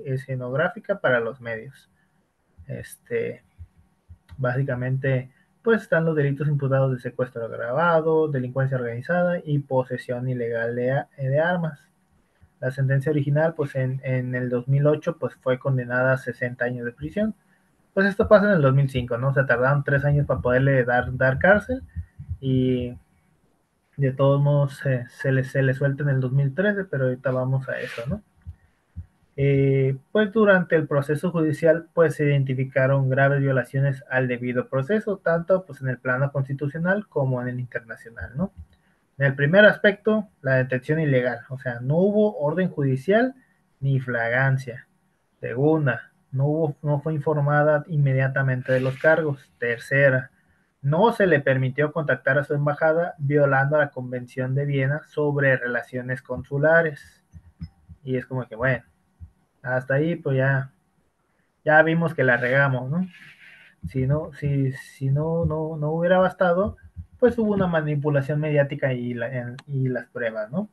escenográfica para los medios. Básicamente, pues están los delitos imputados de secuestro agravado, delincuencia organizada y posesión ilegal de armas. La sentencia original, pues en el 2008, pues fue condenada a 60 años de prisión. Pues esto pasa en el 2005, ¿no? O sea, tardaron 3 años para poderle dar cárcel y de todos modos se le suelta en el 2013, pero ahorita vamos a eso, ¿no? Pues durante el proceso judicial pues se identificaron graves violaciones al debido proceso, tanto pues en el plano constitucional como en el internacional, ¿no? En el primer aspecto, la detención ilegal, o sea, no hubo orden judicial ni flagrancia. Segunda, no fue informada inmediatamente de los cargos. Tercera, no se le permitió contactar a su embajada violando la Convención de Viena sobre relaciones consulares. Y es como que, bueno, hasta ahí pues ya vimos que la regamos, ¿no? Si no hubiera bastado, pues hubo una manipulación mediática y las pruebas, ¿no?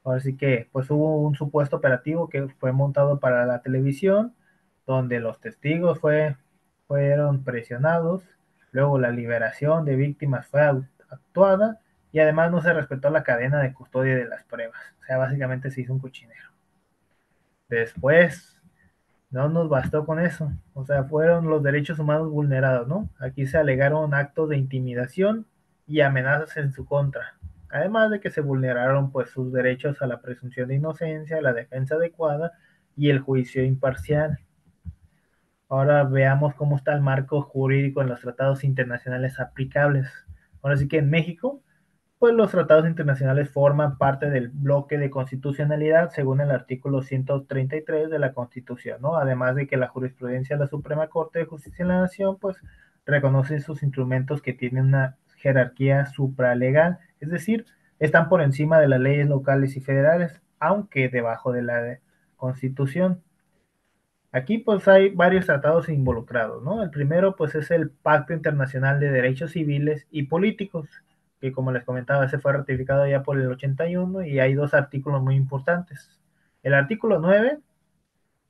Ahora sí que pues hubo un supuesto operativo que fue montado para la televisión, donde los testigos fueron presionados, luego la liberación de víctimas fue actuada y además no se respetó la cadena de custodia de las pruebas. O sea, básicamente se hizo un cochinero. Después, no nos bastó con eso, o sea, fueron los derechos humanos vulnerados, ¿no? Aquí se alegaron actos de intimidación y amenazas en su contra, además de que se vulneraron pues sus derechos a la presunción de inocencia, la defensa adecuada y el juicio imparcial. Ahora veamos cómo está el marco jurídico en los tratados internacionales aplicables. Ahora sí que en México, pues los tratados internacionales forman parte del bloque de constitucionalidad según el artículo 133 de la Constitución, ¿no? Además de que la jurisprudencia de la Suprema Corte de Justicia de la Nación, pues reconoce sus instrumentos que tienen una jerarquía supralegal, es decir, están por encima de las leyes locales y federales, aunque debajo de la Constitución. Aquí pues hay varios tratados involucrados, ¿no? El primero pues es el Pacto Internacional de Derechos Civiles y Políticos, que como les comentaba, se fue ratificado ya por el 81 y hay dos artículos muy importantes. El artículo 9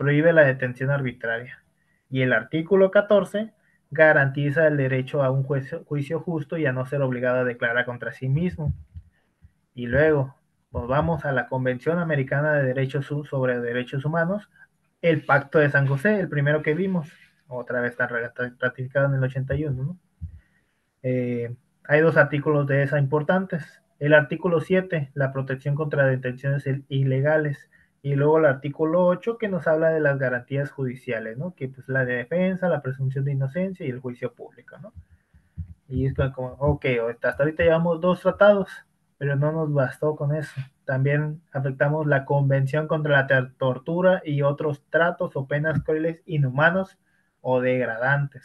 prohíbe la detención arbitraria. Y el artículo 14 garantiza el derecho a un juicio justo y a no ser obligado a declarar contra sí mismo. Y luego, pues vamos a la Convención Americana de Derechos sobre Derechos Humanos, el Pacto de San José, el primero que vimos, otra vez está ratificado en el 81, ¿no? Hay dos artículos de esa importantes. El artículo 7, la protección contra detenciones ilegales, y luego el artículo 8, que nos habla de las garantías judiciales, ¿no? Que pues la de defensa, la presunción de inocencia y el juicio público, ¿no? Y es como, ok, hasta ahorita llevamos 2 tratados, pero no nos bastó con eso. También afectamos la Convención contra la Tortura y otros tratos o penas crueles, inhumanos o degradantes.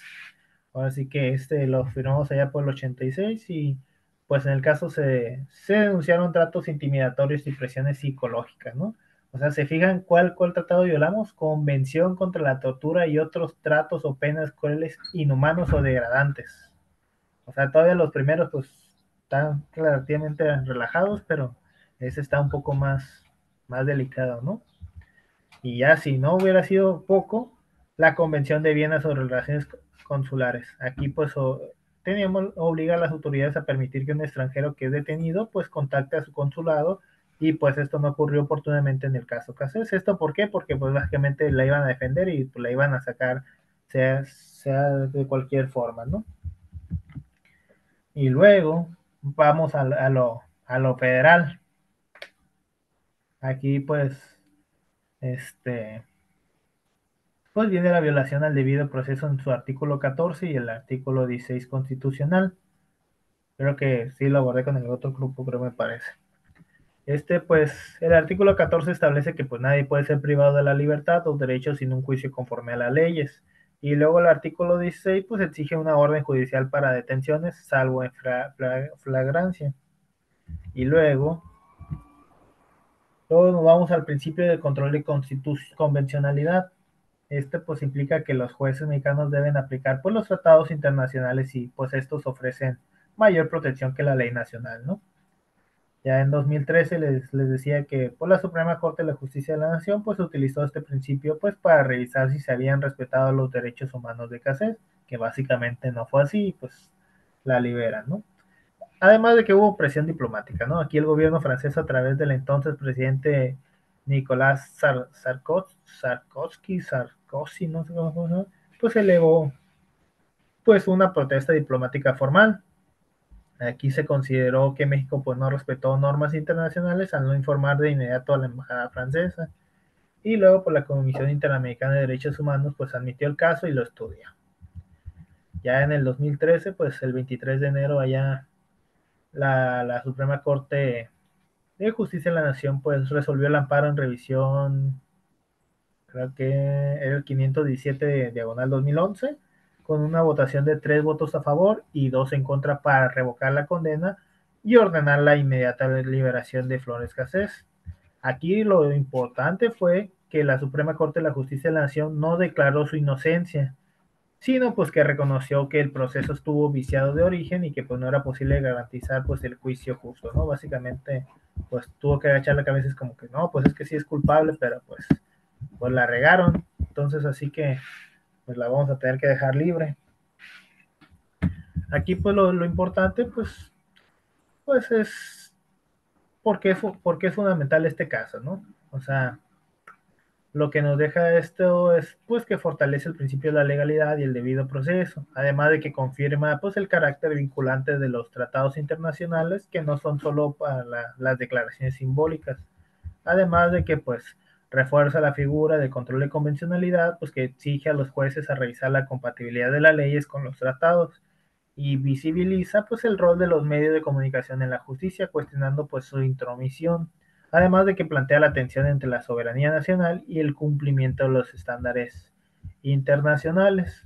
Ahora sí que lo firmamos allá por el 86 y pues en el caso se denunciaron tratos intimidatorios y presiones psicológicas, ¿no? O sea, ¿se fijan cuál tratado violamos? Convención contra la tortura y otros tratos o penas crueles, inhumanos o degradantes. O sea, todavía los primeros pues están relativamente relajados, pero ese está un poco más delicado, ¿no? Y ya si no hubiera sido poco, la Convención de Viena sobre relaciones consulares. Aquí pues obliga a las autoridades a permitir que un extranjero que es detenido pues contacte a su consulado, y pues esto no ocurrió oportunamente en el caso Cassés. ¿Esto por qué? Porque pues básicamente la iban a defender y pues, la iban a sacar sea de cualquier forma, ¿no? Y luego vamos a lo federal. Aquí pues pues viene la violación al debido proceso en su artículo 14 y el artículo 16 constitucional. Creo que sí lo abordé con el otro grupo, creo me parece. Pues, el artículo 14 establece que pues nadie puede ser privado de la libertad o derechos sin un juicio conforme a las leyes. Y luego el artículo 16 pues exige una orden judicial para detenciones, salvo en flagrancia. Y luego nos vamos al principio de control de convencionalidad. Pues implica que los jueces mexicanos deben aplicar pues los tratados internacionales y pues estos ofrecen mayor protección que la ley nacional, ¿no? Ya en 2013 les decía que por la Suprema Corte de la Justicia de la Nación pues utilizó este principio pues para revisar si se habían respetado los derechos humanos de Cassés, que básicamente no fue así, pues la liberan, ¿no? Además de que hubo presión diplomática, ¿no? Aquí el gobierno francés a través del entonces presidente Nicolás Sarkozy, no sé cómo, pues elevó pues una protesta diplomática formal. Aquí se consideró que México pues no respetó normas internacionales al no informar de inmediato a la embajada francesa, y luego por la Comisión Interamericana de Derechos Humanos pues admitió el caso y lo estudia. Ya en el 2013 pues el 23 de enero allá la Suprema Corte de Justicia de la Nación pues resolvió el amparo en revisión, creo que era el 517 diagonal 2011, con una votación de 3 votos a favor y 2 en contra para revocar la condena y ordenar la inmediata liberación de Flores Cassés. Aquí lo importante fue que la Suprema Corte de la Justicia de la Nación no declaró su inocencia, sino pues que reconoció que el proceso estuvo viciado de origen y que pues no era posible garantizar pues el juicio justo, ¿no? Básicamente pues tuvo que agachar la cabeza, es como que no, pues es que sí es culpable, pero pues la regaron, entonces así que pues la vamos a tener que dejar libre. Aquí pues lo importante pues es porque es fundamental este caso, ¿no? O sea, lo que nos deja esto es pues que fortalece el principio de la legalidad y el debido proceso, además de que confirma pues el carácter vinculante de los tratados internacionales, que no son solo para las declaraciones simbólicas, además de que pues refuerza la figura de control de convencionalidad, pues que exige a los jueces a revisar la compatibilidad de las leyes con los tratados, y visibiliza pues el rol de los medios de comunicación en la justicia, cuestionando pues su intromisión, además de que plantea la tensión entre la soberanía nacional y el cumplimiento de los estándares internacionales.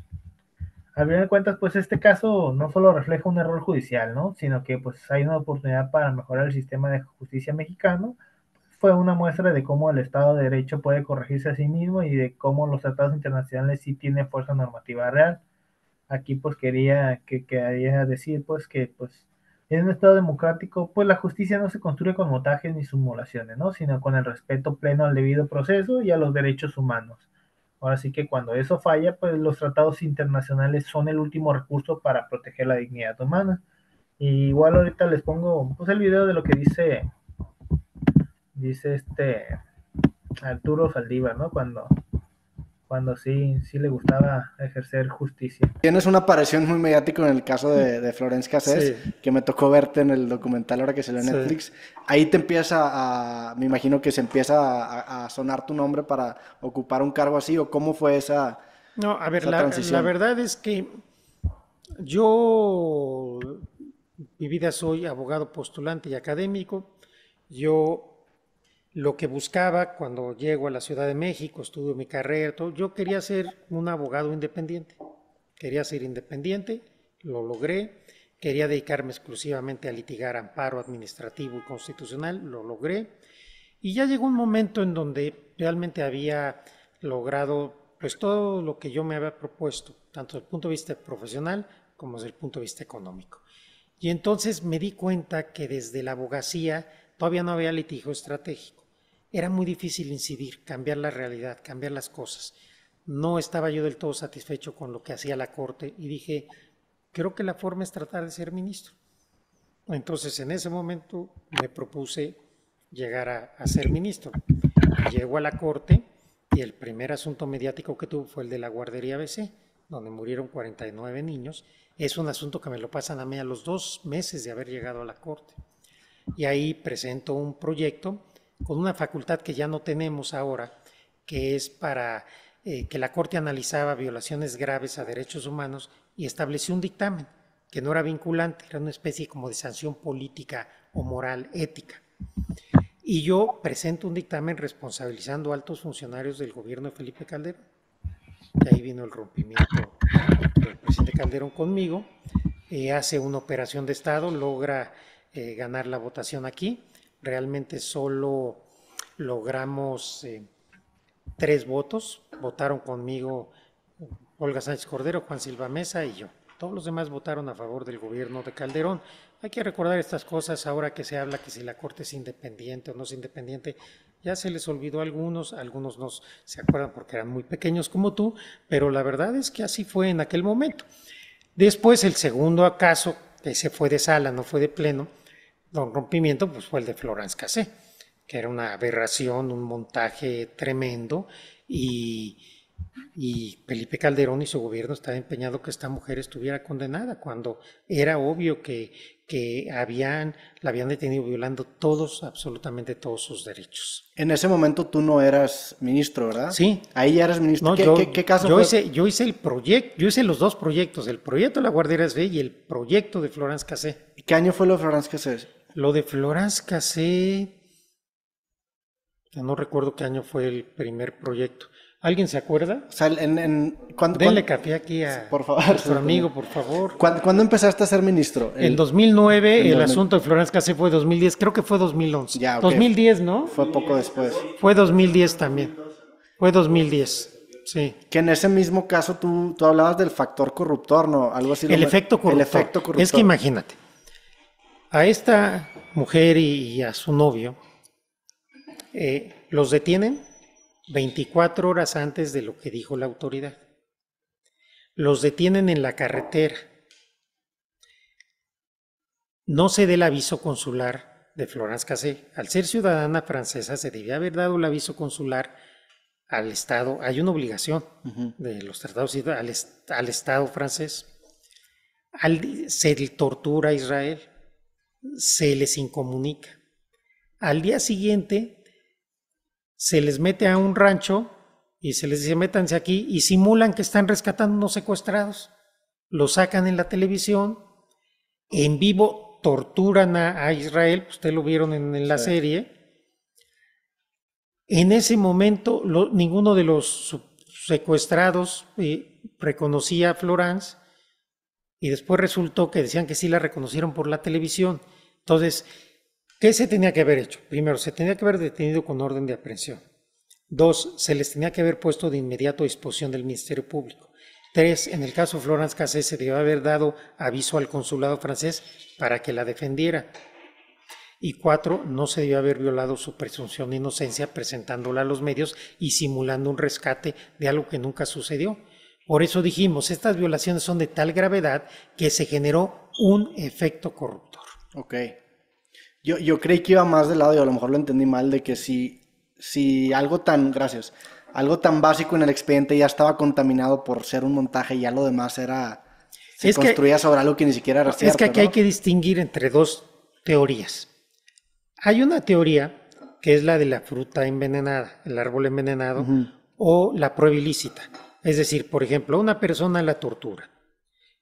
A fin de cuentas, pues este caso no solo refleja un error judicial, ¿no? Sino que pues hay una oportunidad para mejorar el sistema de justicia mexicano. Fue una muestra de cómo el Estado de Derecho puede corregirse a sí mismo y de cómo los tratados internacionales sí tienen fuerza normativa real. Aquí pues quería decir pues que pues en un Estado democrático pues la justicia no se construye con montajes ni simulaciones, ¿no? Sino con el respeto pleno al debido proceso y a los derechos humanos. Ahora sí que cuando eso falla, pues los tratados internacionales son el último recurso para proteger la dignidad humana. Y igual ahorita les pongo pues el video de lo que dice Arturo Saldívar, ¿no? Cuando sí le gustaba ejercer justicia. Tienes una aparición muy mediática en el caso de Florence Cassés, Sí. que me tocó verte en el documental ahora que salió en Sí. Netflix. Ahí te empieza me imagino que se empieza a sonar tu nombre para ocupar un cargo así, o cómo fue esa, No, a ver, esa la transición. verdad es que yo, mi vida soy abogado postulante y académico. Yo lo que buscaba cuando llego a la Ciudad de México, estudio mi carrera, todo, yo quería ser un abogado independiente. Quería ser independiente, lo logré. Quería dedicarme exclusivamente a litigar amparo administrativo y constitucional, lo logré. Y ya llegó un momento en donde realmente había logrado pues todo lo que yo me había propuesto, tanto desde el punto de vista profesional como desde el punto de vista económico. Y entonces me di cuenta que desde la abogacía todavía no había litigio estratégico. Era muy difícil incidir, cambiar la realidad, cambiar las cosas. No estaba yo del todo satisfecho con lo que hacía la Corte y dije, creo que la forma es tratar de ser ministro. Entonces en ese momento me propuse llegar a ser ministro. Llego a la Corte y el primer asunto mediático que tuve fue el de la guardería ABC, donde murieron 49 niños. Es un asunto que me lo pasan a mí a los 2 meses de haber llegado a la Corte. Y ahí presento un proyecto con una facultad que ya no tenemos ahora, que es para que la Corte analizaba violaciones graves a derechos humanos y estableció un dictamen que no era vinculante, era una especie como de sanción política o moral ética. Y yo presento un dictamen responsabilizando a altos funcionarios del gobierno de Felipe Calderón. Y ahí vino el rompimiento del presidente Calderón conmigo, hace una operación de Estado, logra ganar la votación aquí. Realmente solo logramos 3 votos, votaron conmigo Olga Sánchez Cordero, Juan Silva Mesa y yo. Todos los demás votaron a favor del gobierno de Calderón. Hay que recordar estas cosas ahora que se habla que si la Corte es independiente o no es independiente. Ya se les olvidó a algunos no se acuerdan porque eran muy pequeños como tú, pero la verdad es que así fue en aquel momento. Después el segundo caso, ese fue de sala, no fue de pleno, don rompimiento, pues fue el de Florence Cassés, que era una aberración, un montaje tremendo y Felipe Calderón y su gobierno estaba empeñado que esta mujer estuviera condenada cuando era obvio que la habían detenido violando absolutamente todos sus derechos. En ese momento tú no eras ministro, ¿verdad? Sí. Ahí ya eras ministro. No, ¿Qué caso fue? Yo hice el proyecto, yo hice los 2 proyectos, el proyecto de la guardería B y el proyecto de Florence Cassés. ¿Qué año fue lo de Florence Cassés? Lo de Florence Cassés, no recuerdo qué año fue el primer proyecto. ¿Alguien se acuerda? O sea, denle café aquí a nuestro amigo, por favor. ¿Cuándo empezaste a ser ministro? En 2009, el asunto de Florence Cassés fue 2010, creo que fue 2011. Ya, okay. 2010, ¿no? Fue poco después. Fue 2010 también. Fue 2010, sí. Que en ese mismo caso tú hablabas del factor corruptor, ¿no? Algo así. El efecto corruptor. Es que imagínate, a esta mujer y a su novio los detienen 24 horas antes de lo que dijo la autoridad. Los detienen en la carretera. No se da el aviso consular de Florence Cassés. Al ser ciudadana francesa se debía haber dado el aviso consular al Estado. Hay una obligación de los tratados al Estado francés. Se tortura a Israel. Se les incomunica. Al día siguiente se les mete a un rancho y se les dice métanse aquí y simulan que están rescatando unos secuestrados. Los sacan en la televisión, en vivo torturan a Israel, ustedes lo vieron en la serie. En ese momento ninguno de los secuestrados reconocía a Florence y después resultó que decían que sí la reconocieron por la televisión. Entonces, ¿qué se tenía que haber hecho? Primero, se tenía que haber detenido con orden de aprehensión. 2, se les tenía que haber puesto de inmediato a disposición del Ministerio Público. 3, en el caso de Florence Cassés se debió haber dado aviso al consulado francés para que la defendiera. Y 4, no se debió haber violado su presunción de inocencia presentándola a los medios y simulando un rescate de algo que nunca sucedió. Por eso dijimos, estas violaciones son de tal gravedad que se generó un efecto corruptor. Ok. Yo creí que iba más del lado, y a lo mejor lo entendí mal, de que si algo tan, gracias, algo tan básico en el expediente ya estaba contaminado por ser un montaje y ya lo demás se construía sobre algo que ni siquiera era cierto, es que aquí ¿no? hay que distinguir entre dos teorías. Hay una teoría que es la de la fruta envenenada, el árbol envenenado, o la prueba ilícita. Es decir, por ejemplo, una persona la tortura.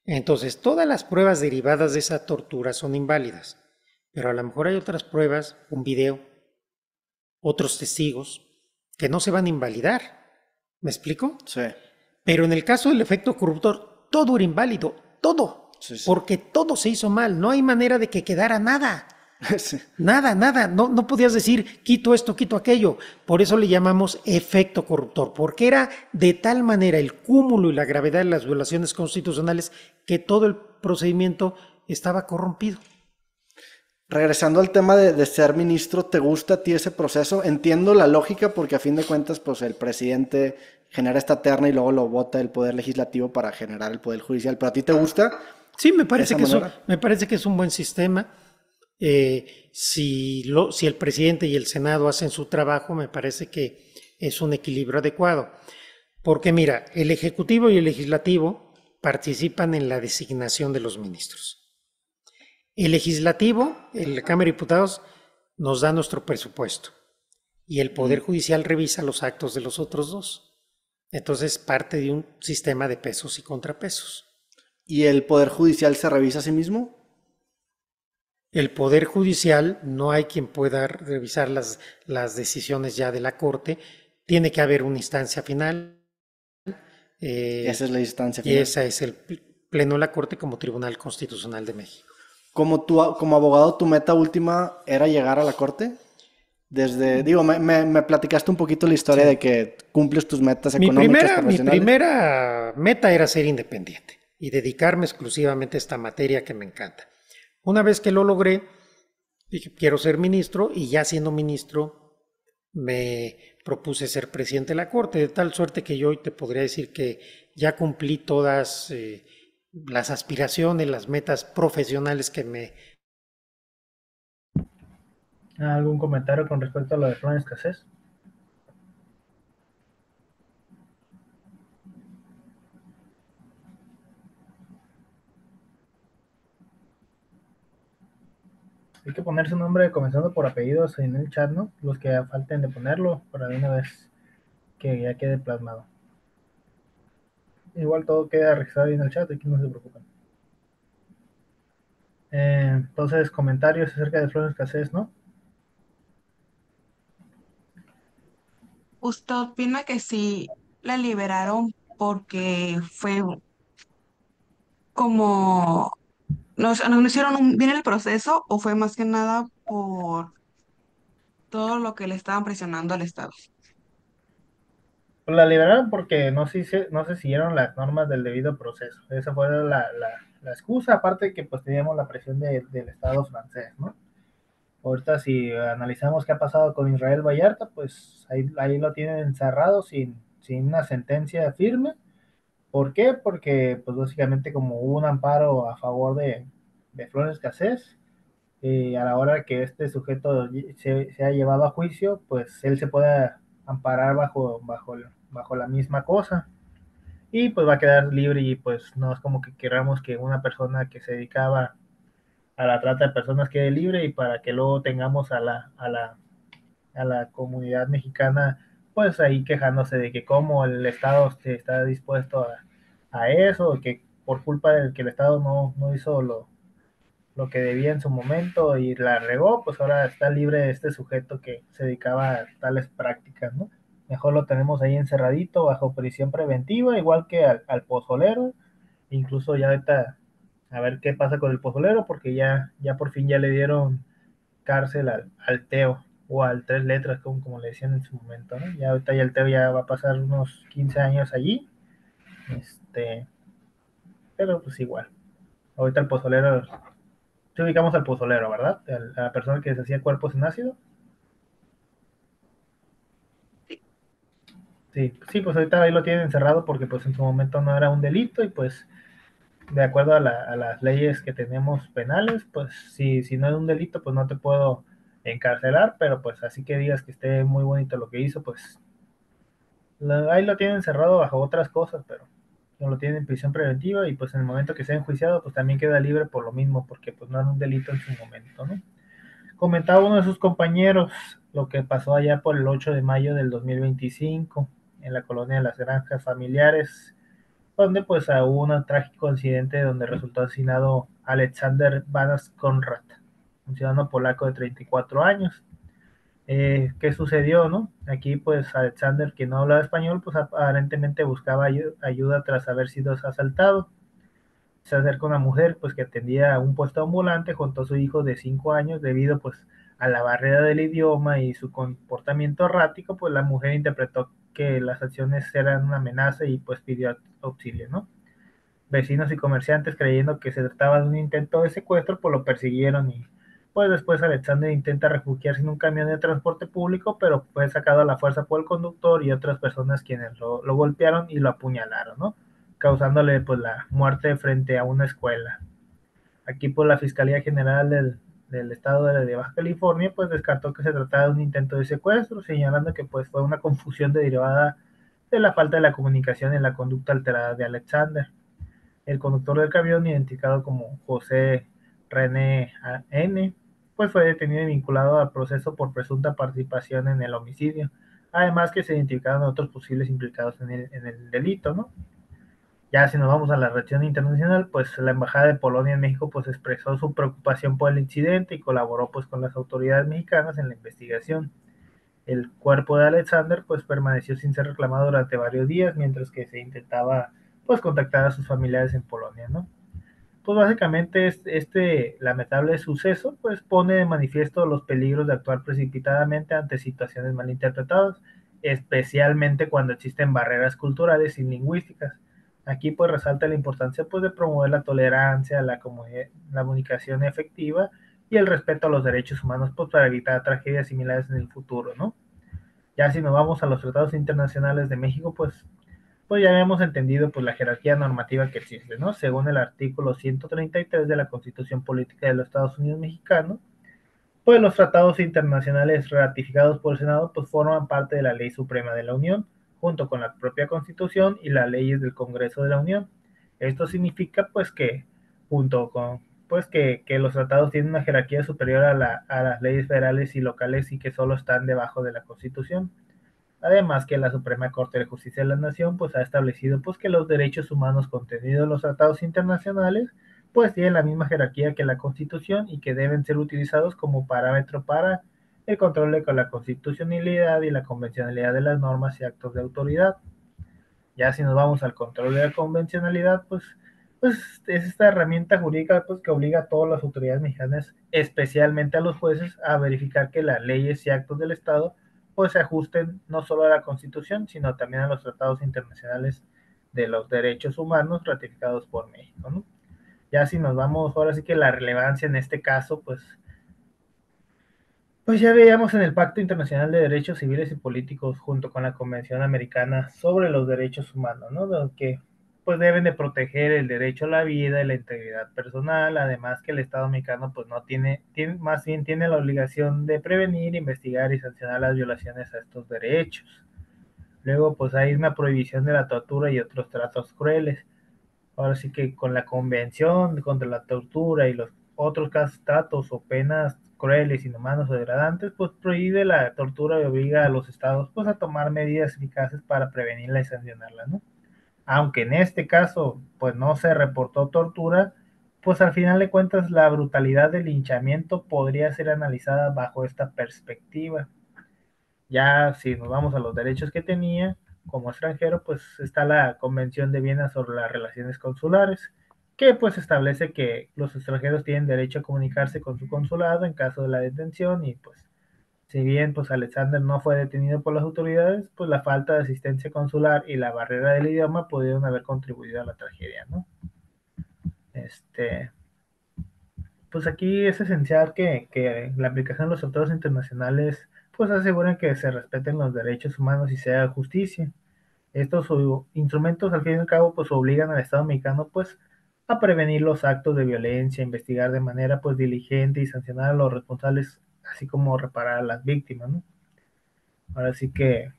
Entonces, todas las pruebas derivadas de esa tortura son inválidas. Pero a lo mejor hay otras pruebas, un video, otros testigos, que no se van a invalidar. ¿Me explico? Sí. Pero en el caso del efecto corruptor, todo era inválido, todo. Sí. Porque todo se hizo mal. No hay manera de que quedara nada. Sí. Nada. No podías decir, quito esto, quito aquello. Por eso le llamamos efecto corruptor, porque era de tal manera el cúmulo y la gravedad de las violaciones constitucionales que todo el procedimiento estaba corrompido. Regresando al tema de ser ministro, ¿te gusta a ti ese proceso? Entiendo la lógica porque a fin de cuentas pues el presidente genera esta terna y luego lo vota el Poder Legislativo para generar el Poder Judicial. ¿Pero a ti te gusta? Sí, me parece que es un buen sistema. Si el presidente y el Senado hacen su trabajo, me parece que es un equilibrio adecuado. Porque mira, el Ejecutivo y el Legislativo participan en la designación de los ministros. El Legislativo, la Cámara de Diputados, nos da nuestro presupuesto y el Poder Judicial revisa los actos de los otros dos. Entonces parte de un sistema de pesos y contrapesos. ¿Y el Poder Judicial se revisa a sí mismo? El Poder Judicial, no hay quien pueda revisar las decisiones ya de la Corte. Tiene que haber una instancia final. Esa es la instancia final. Y esa es el Pleno de la Corte como Tribunal Constitucional de México. Como abogado, ¿tu meta última era llegar a la Corte? Me platicaste un poquito la historia de que cumples tus metas económicas, profesionales. Mi primera meta era ser independiente y dedicarme exclusivamente a esta materia que me encanta. Una vez que lo logré, dije, quiero ser ministro, y ya siendo ministro me propuse ser presidente de la Corte, de tal suerte que yo hoy te podría decir que ya cumplí todas las aspiraciones, las metas profesionales que me... ¿Algún comentario con respecto a lo de Florence Cassés? Hay que poner su nombre comenzando por apellidos en el chat, ¿no? Los que falten de ponerlo para de una vez que ya quede plasmado. Igual todo queda registrado ahí en el chat, aquí no se preocupen. Entonces, comentarios acerca de Florence Cassés, ¿no? ¿Usted opina que sí la liberaron porque fue como no hicieron bien el proceso, o fue más que nada por todo lo que le estaban presionando al Estado? Pues la liberaron porque no se siguieron las normas del debido proceso. Esa fue la excusa, aparte de que pues teníamos la presión del Estado francés, ¿no? Ahorita si analizamos qué ha pasado con Israel Vallarta, pues ahí lo tienen encerrado sin una sentencia firme. ¿Por qué? Porque pues básicamente como hubo un amparo a favor de Florence Cassés, a la hora que este sujeto se ha llevado a juicio, pues él se puede amparar bajo la misma cosa y pues va a quedar libre, y pues no es como que queramos que una persona que se dedicaba a la trata de personas quede libre y para que luego tengamos a la comunidad mexicana pues ahí quejándose de que cómo el Estado está dispuesto a eso, que por culpa de que el Estado no hizo lo que debía en su momento y la regó, pues ahora está libre este sujeto que se dedicaba a tales prácticas, ¿no? Mejor lo tenemos ahí encerradito bajo prisión preventiva, igual que al pozolero. Incluso ya ahorita a ver qué pasa con el pozolero, porque ya por fin ya le dieron cárcel al Teo, o al Tres Letras, como le decían en su momento, ¿no? Ya ahorita ya el Teo ya va a pasar unos 15 años allí, pero pues igual. Ahorita el pozolero Sí ubicamos al pozolero, ¿verdad? A la persona que se hacía cuerpos en ácido. Sí, sí, pues ahorita ahí lo tienen encerrado porque pues en su momento no era un delito y pues de acuerdo a las leyes que tenemos penales, pues si no es un delito, pues no te puedo encarcelar, pero pues así que digas que esté muy bonito lo que hizo, pues ahí lo tienen encerrado bajo otras cosas, pero no lo tienen en prisión preventiva y pues en el momento que sea enjuiciado, pues también queda libre por lo mismo, porque pues no era un delito en su momento, ¿no? Comentaba uno de sus compañeros lo que pasó allá por el 8 de mayo del 2025 en la colonia de las Granjas Familiares, donde pues hubo un trágico incidente donde resultó asesinado Alexander Banas Konrad, un ciudadano polaco de 34 años. ¿Qué sucedió, no? Aquí pues Alexander, que no hablaba español, pues aparentemente buscaba ayuda tras haber sido asaltado. Se acerca una mujer pues que atendía a un puesto ambulante junto a su hijo de 5 años debido pues a la barrera del idioma y su comportamiento errático, pues la mujer interpretó que las acciones eran una amenaza y pues pidió auxilio, ¿no? Vecinos y comerciantes, creyendo que se trataba de un intento de secuestro, pues lo persiguieron y pues después Alexander intenta refugiarse en un camión de transporte público, pero fue sacado a la fuerza por el conductor y otras personas quienes lo golpearon y lo apuñalaron, ¿no? Causándole pues la muerte frente a una escuela. Aquí pues la Fiscalía General del Estado de Baja California pues descartó que se trataba de un intento de secuestro, señalando que pues fue una confusión derivada de la falta de la comunicación en la conducta alterada de Alexander. El conductor del camión, identificado como José René N., pues fue detenido y vinculado al proceso por presunta participación en el homicidio. Además que se identificaron otros posibles implicados en el delito, ¿no? Ya si nos vamos a la reacción internacional, pues la Embajada de Polonia en México pues expresó su preocupación por el incidente y colaboró pues con las autoridades mexicanas en la investigación. El cuerpo de Alexander pues permaneció sin ser reclamado durante varios días mientras que se intentaba pues contactar a sus familiares en Polonia, ¿no? Pues básicamente este lamentable suceso pues pone de manifiesto los peligros de actuar precipitadamente ante situaciones malinterpretadas, especialmente cuando existen barreras culturales y lingüísticas. Aquí pues resalta la importancia pues de promover la tolerancia, la comunicación efectiva y el respeto a los derechos humanos pues para evitar tragedias similares en el futuro, ¿no? Ya si nos vamos a los tratados internacionales de México, pues ya hemos entendido pues la jerarquía normativa que existe, ¿no? Según el artículo 133 de la Constitución Política de los Estados Unidos Mexicanos, pues los tratados internacionales ratificados por el Senado pues forman parte de la Ley Suprema de la Unión, junto con la propia Constitución y las leyes del Congreso de la Unión. Esto significa pues que junto con pues que los tratados tienen una jerarquía superior a las leyes federales y locales y que solo están debajo de la Constitución. Además que la Suprema Corte de Justicia de la Nación pues ha establecido pues que los derechos humanos contenidos en los tratados internacionales pues tienen la misma jerarquía que la Constitución y que deben ser utilizados como parámetro para el control de la constitucionalidad y la convencionalidad de las normas y actos de autoridad. Ya si nos vamos al control de la convencionalidad, pues es esta herramienta jurídica pues, que obliga a todas las autoridades mexicanas, especialmente a los jueces, a verificar que las leyes y actos del Estado pues se ajusten no solo a la Constitución, sino también a los tratados internacionales de los derechos humanos ratificados por México, ¿no? Ya si nos vamos, ahora sí que la relevancia en este caso, pues ya veíamos en el Pacto Internacional de Derechos Civiles y Políticos junto con la Convención Americana sobre los Derechos Humanos, ¿no? Los que pues deben de proteger el derecho a la vida y la integridad personal, además que el Estado mexicano pues no más bien tiene la obligación de prevenir, investigar y sancionar las violaciones a estos derechos. Luego pues hay una prohibición de la tortura y otros tratos crueles. Ahora sí que con la Convención contra la Tortura y los otros casos, tratos o penas crueles, inhumanos o degradantes, pues prohíbe la tortura y obliga a los estados pues a tomar medidas eficaces para prevenirla y sancionarla, ¿no? Aunque en este caso pues no se reportó tortura, pues al final de cuentas la brutalidad del linchamiento podría ser analizada bajo esta perspectiva. Ya si nos vamos a los derechos que tenía como extranjero, pues está la Convención de Viena sobre las relaciones consulares, que pues establece que los extranjeros tienen derecho a comunicarse con su consulado en caso de la detención y pues si bien pues Alexander no fue detenido por las autoridades, pues la falta de asistencia consular y la barrera del idioma pudieron haber contribuido a la tragedia, ¿no? Pues aquí es esencial que la aplicación de los tratados internacionales pues aseguren que se respeten los derechos humanos y se haga justicia. Estos instrumentos al fin y al cabo pues obligan al Estado mexicano pues a prevenir los actos de violencia, investigar de manera pues diligente y sancionar a los responsables, así como reparar a las víctimas, ¿no? Ahora sí que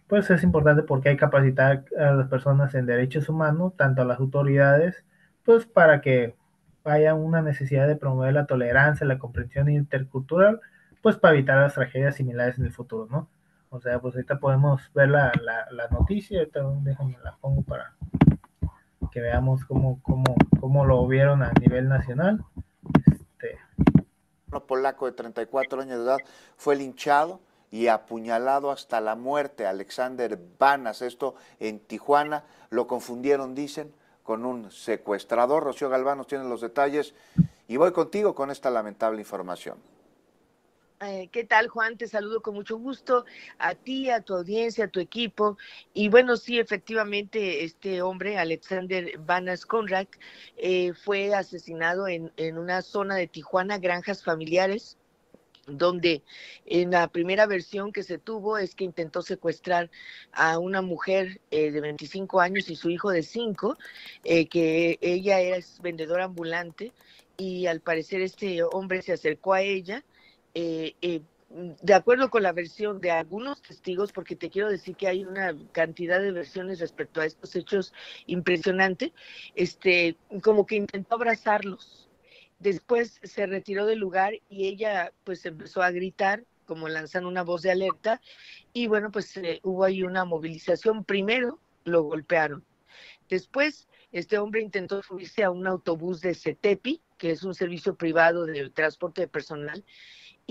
pues es importante porque hay que capacitar a las personas en derechos humanos, tanto a las autoridades, pues para que haya una necesidad de promover la tolerancia, la comprensión intercultural, pues para evitar las tragedias similares en el futuro, ¿no? O sea, pues ahorita podemos ver la noticia, ahorita déjame la pongo para que veamos cómo lo vieron a nivel nacional. Polaco de 34 años de edad fue linchado y apuñalado hasta la muerte. Alexander Banas, esto en Tijuana, lo confundieron, dicen, con un secuestrador. Rocío Galván nos tiene los detalles y voy contigo con esta lamentable información. ¿Qué tal, Juan? Te saludo con mucho gusto a ti, a tu audiencia, a tu equipo. Y bueno, sí, efectivamente, este hombre, Alexander Banas Conrad, fue asesinado en una zona de Tijuana, granjas familiares, donde en la primera versión que se tuvo es que intentó secuestrar a una mujer de 25 años y su hijo de 5, que ella es vendedora ambulante, y al parecer este hombre se acercó a ella. De acuerdo con la versión de algunos testigos, porque te quiero decir que hay una cantidad de versiones respecto a estos hechos impresionante, como que intentó abrazarlos. Después se retiró del lugar y ella pues empezó a gritar, como lanzando una voz de alerta, y bueno, pues hubo ahí una movilización. Primero lo golpearon. Después este hombre intentó subirse a un autobús de CETEPI, que es un servicio privado de transporte de personal,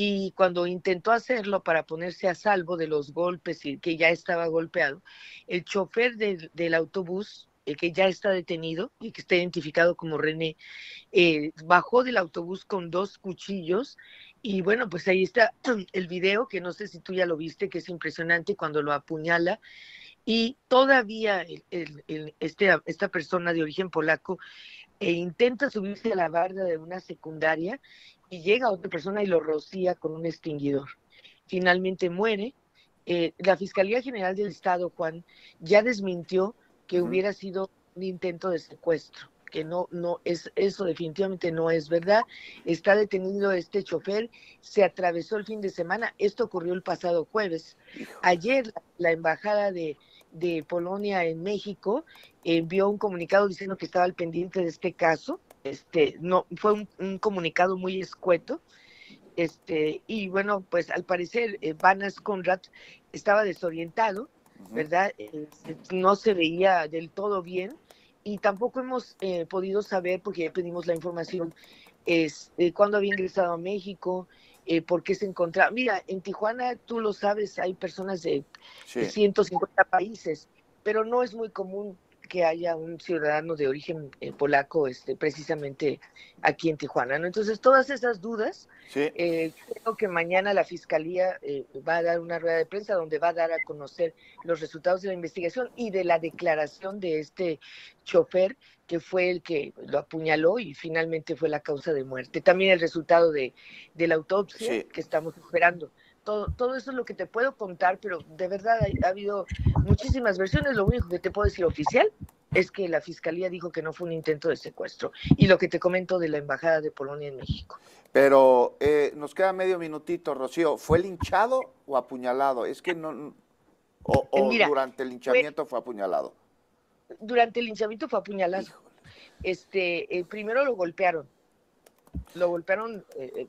y cuando intentó hacerlo para ponerse a salvo de los golpes y que ya estaba golpeado, el chofer del autobús, que ya está detenido y que está identificado como René, bajó del autobús con 2 cuchillos. Y bueno, pues ahí está el video, que no sé si tú ya lo viste, que es impresionante cuando lo apuñala. Y todavía esta persona de origen polaco intenta subirse a la barda de una secundaria y llega otra persona y lo rocía con un extinguidor. Finalmente muere. La Fiscalía General del Estado, Juan, ya desmintió que hubiera sido un intento de secuestro, que no es eso, definitivamente no es verdad. Está detenido este chofer, se atravesó el fin de semana. Esto ocurrió el pasado jueves. Ayer la embajada de Polonia en México envió un comunicado diciendo que estaba al pendiente de este caso. No fue un comunicado muy escueto. Y bueno, pues al parecer Banas Conrad estaba desorientado, ¿verdad? No se veía del todo bien, y tampoco hemos podido saber, porque ya pedimos la información, cuándo había ingresado a México, por qué se encontraba. Mira, en Tijuana, tú lo sabes, hay personas de 150 países, pero no es muy común que haya un ciudadano de origen polaco precisamente aquí en Tijuana, ¿no? Entonces, todas esas dudas, creo que mañana la Fiscalía va a dar una rueda de prensa donde va a dar a conocer los resultados de la investigación y de la declaración de este chofer, que fue el que lo apuñaló y finalmente fue la causa de muerte. También el resultado de la autopsia que estamos esperando. Todo eso es lo que te puedo contar, pero de verdad ha habido muchísimas versiones. Lo único que te puedo decir oficial es que la Fiscalía dijo que no fue un intento de secuestro. Y lo que te comento de la Embajada de Polonia en México. Pero nos queda medio minutito, Rocío. ¿Fue linchado o apuñalado? Es que no... Mira, durante el linchamiento fue apuñalado. Durante el linchamiento fue apuñalado. Primero lo golpearon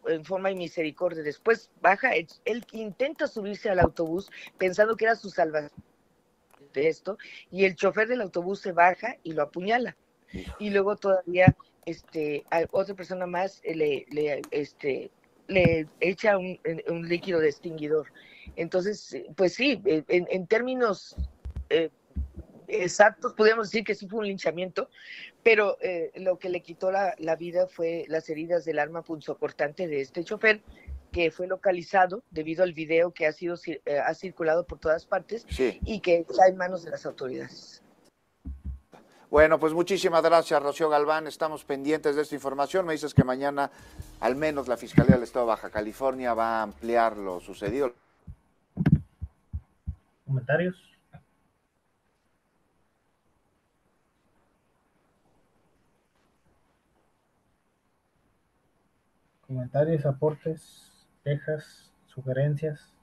en forma de misericordia. Después baja, él intenta subirse al autobús pensando que era su salvación de esto, y el chofer del autobús se baja y lo apuñala. Y luego todavía a otra persona más le echa un líquido de extinguidor. Entonces, pues sí, en términos exactos podríamos decir que sí fue un linchamiento, pero lo que le quitó la vida fue las heridas del arma punzocortante de este chofer, que fue localizado debido al video que ha circulado por todas partes y que está en manos de las autoridades. Bueno, pues muchísimas gracias, Rocío Galván. Estamos pendientes de esta información. Me dices que mañana, al menos, la Fiscalía del Estado de Baja California va a ampliar lo sucedido. ¿Comentarios? Comentarios, aportes, quejas, sugerencias.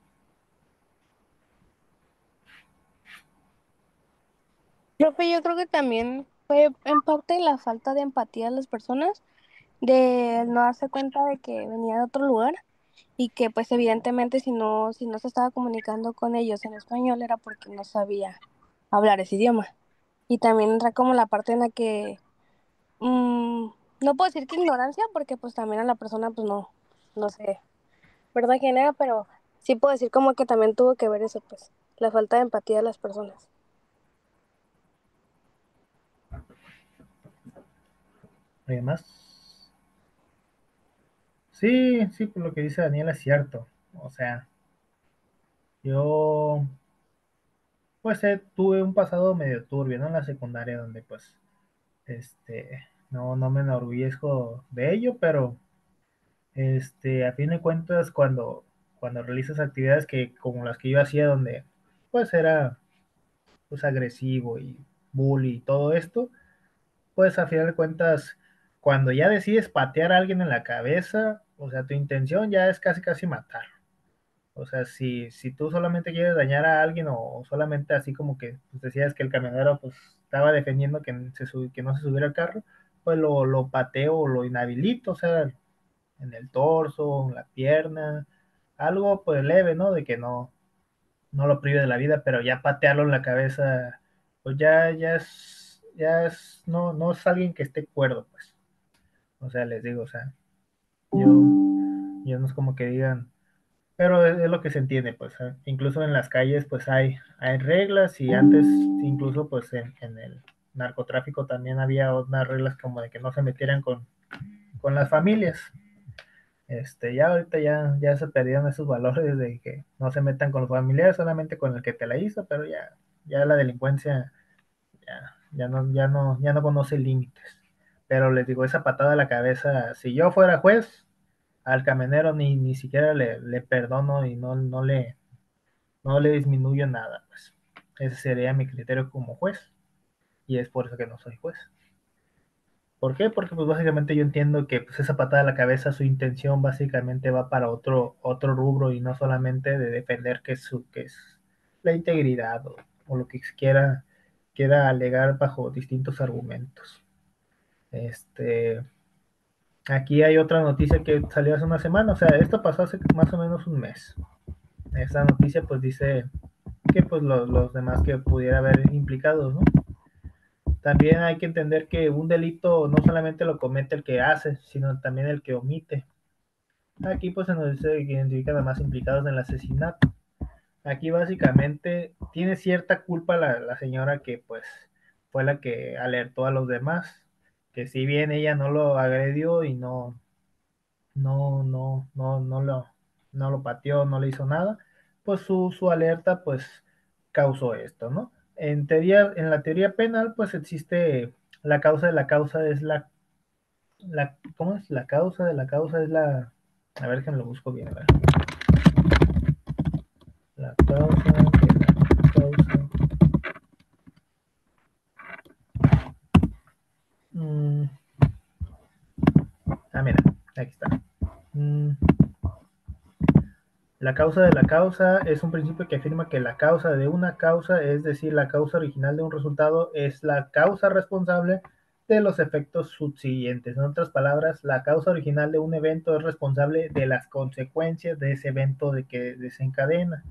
Profe, yo creo que también fue en parte la falta de empatía de las personas, de no darse cuenta de que venía de otro lugar y que pues evidentemente si no se estaba comunicando con ellos en español era porque no sabía hablar ese idioma. Y también entra como la parte en la que no puedo decir que ignorancia porque pues también a la persona pues no sé, ¿verdad? Quién era, pero sí puedo decir como que también tuvo que ver eso, pues, la falta de empatía de las personas. ¿Alguien más? Sí, sí, por lo que dice Daniel es cierto. O sea, yo pues tuve un pasado medio turbio, ¿no? En la secundaria donde pues, no me enorgullezco de ello, pero a fin de cuentas cuando realizas actividades que como las que yo hacía donde pues era pues agresivo y bully y todo esto, pues a final de cuentas cuando ya decides patear a alguien en la cabeza, o sea, tu intención ya es casi casi matar. O sea, si tú solamente quieres dañar a alguien o solamente así como que pues, decías que el camionero pues estaba defendiendo que no se subiera al carro, pues lo pateo o lo inhabilito, o sea, en el torso, en la pierna, algo pues leve, ¿no? De que no lo prive de la vida, pero ya patearlo en la cabeza, pues no es alguien que esté cuerdo, pues. O sea, les digo, o sea, yo, yo no es como que digan, pero es lo que se entiende, pues, incluso en las calles, pues hay reglas y antes, incluso, pues, en el narcotráfico también había unas reglas como de que no se metieran con las familias. Ya ahorita ya se perdieron esos valores de que no se metan con los familiares, solamente con el que te la hizo, pero ya la delincuencia ya no conoce límites. Pero les digo, esa patada a la cabeza, si yo fuera juez, al camionero ni siquiera le perdono y no le disminuyo nada, pues. Ese sería mi criterio como juez, y es por eso que no soy juez. ¿Por qué? Porque pues básicamente yo entiendo que pues esa patada a la cabeza, su intención básicamente va para otro rubro y no solamente de defender que es la integridad o lo que quiera alegar bajo distintos argumentos. Aquí hay otra noticia que salió hace una semana, o sea, esto pasó hace más o menos un mes. Esta noticia pues dice que pues los demás que pudiera haber implicados, ¿no? También hay que entender que un delito no solamente lo comete el que hace, sino también el que omite. Aquí pues se nos dice que identifican a más implicados en el asesinato. Aquí básicamente tiene cierta culpa la señora que pues fue la que alertó a los demás, que si bien ella no lo agredió y no lo pateó, no le hizo nada, pues su alerta pues causó esto, ¿no? En la teoría penal pues existe la causa de la causa es ¿cómo es? La causa de la causa es a ver que me lo busco bien, a ver. La causa de la causa. Mira, aquí está. La causa de la causa es un principio que afirma que la causa de una causa, es decir, la causa original de un resultado, es la causa responsable de los efectos subsiguientes. En otras palabras, la causa original de un evento es responsable de las consecuencias de ese evento de que desencadena.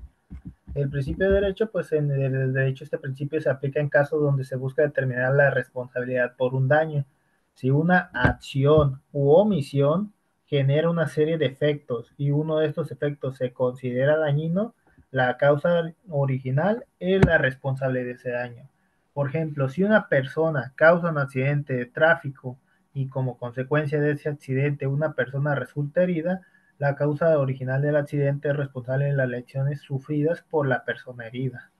El principio de derecho, pues en el derecho este principio se aplica en casos donde se busca determinar la responsabilidad por un daño. Si una acción u omisión genera una serie de efectos y uno de estos efectos se considera dañino, la causa original es la responsable de ese daño. Por ejemplo, si una persona causa un accidente de tráfico y como consecuencia de ese accidente una persona resulta herida, la causa original del accidente es responsable de las lesiones sufridas por la persona herida.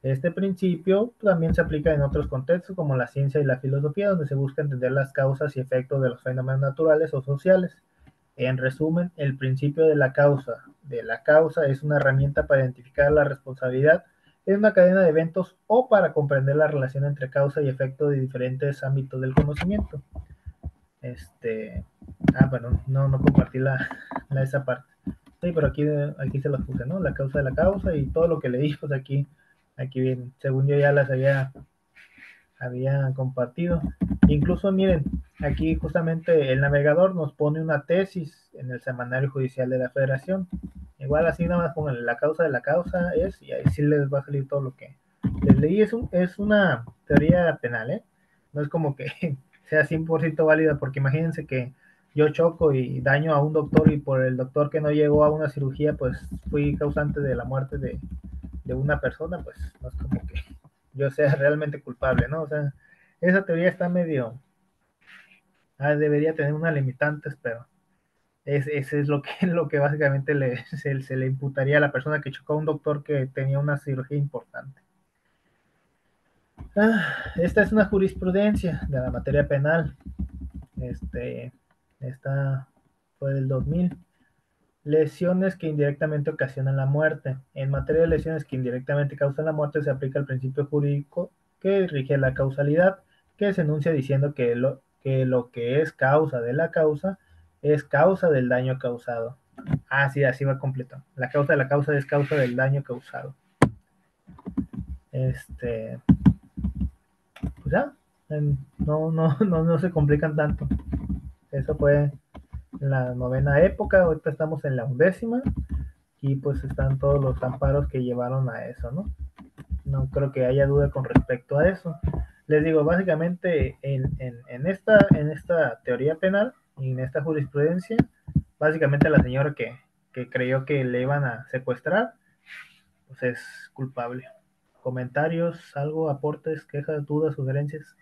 Este principio también se aplica en otros contextos como la ciencia y la filosofía, donde se busca entender las causas y efectos de los fenómenos naturales o sociales. En resumen, el principio de la causa es una herramienta para identificar la responsabilidad en una cadena de eventos o para comprender la relación entre causa y efecto de diferentes ámbitos del conocimiento. Este, bueno, no compartí esa parte. Sí, pero aquí se las puse, ¿no? La causa de la causa y todo lo que leí, pues aquí bien, según yo ya las había compartido. Incluso miren, aquí justamente el navegador nos pone una tesis en el Semanario Judicial de la Federación. Igual así nada más pongan la causa de la causa es, y ahí sí les va a salir todo lo que les leí. Es una teoría penal, ¿eh? No es como que sea 100% válida, porque imagínense que yo choco y daño a un doctor y por el doctor que no llegó a una cirugía, pues fui causante de la muerte de una persona, pues no es como que yo sea realmente culpable, ¿no? O sea, esa teoría está medio, debería tener unas limitantes, pero ese es lo que básicamente se le imputaría a la persona que chocó a un doctor que tenía una cirugía importante. Esta es una jurisprudencia de la materia penal. Esta fue del 2000. Lesiones que indirectamente ocasionan la muerte. En materia de lesiones que indirectamente causan la muerte se aplica el principio jurídico que rige la causalidad, que se enuncia diciendo que lo que es causa de la causa es causa del daño causado. Sí, así va completo. La causa de la causa es causa del daño causado. Pues ya, no se complican tanto. Eso fue en la 9ª época, ahorita estamos en la 11ª y pues están todos los amparos que llevaron a eso, ¿no? No creo que haya duda con respecto a eso. Les digo, básicamente en esta teoría penal y en esta jurisprudencia, básicamente la señora que creyó que le iban a secuestrar, pues es culpable. ¿Comentarios, algo, aportes, quejas, dudas, sugerencias?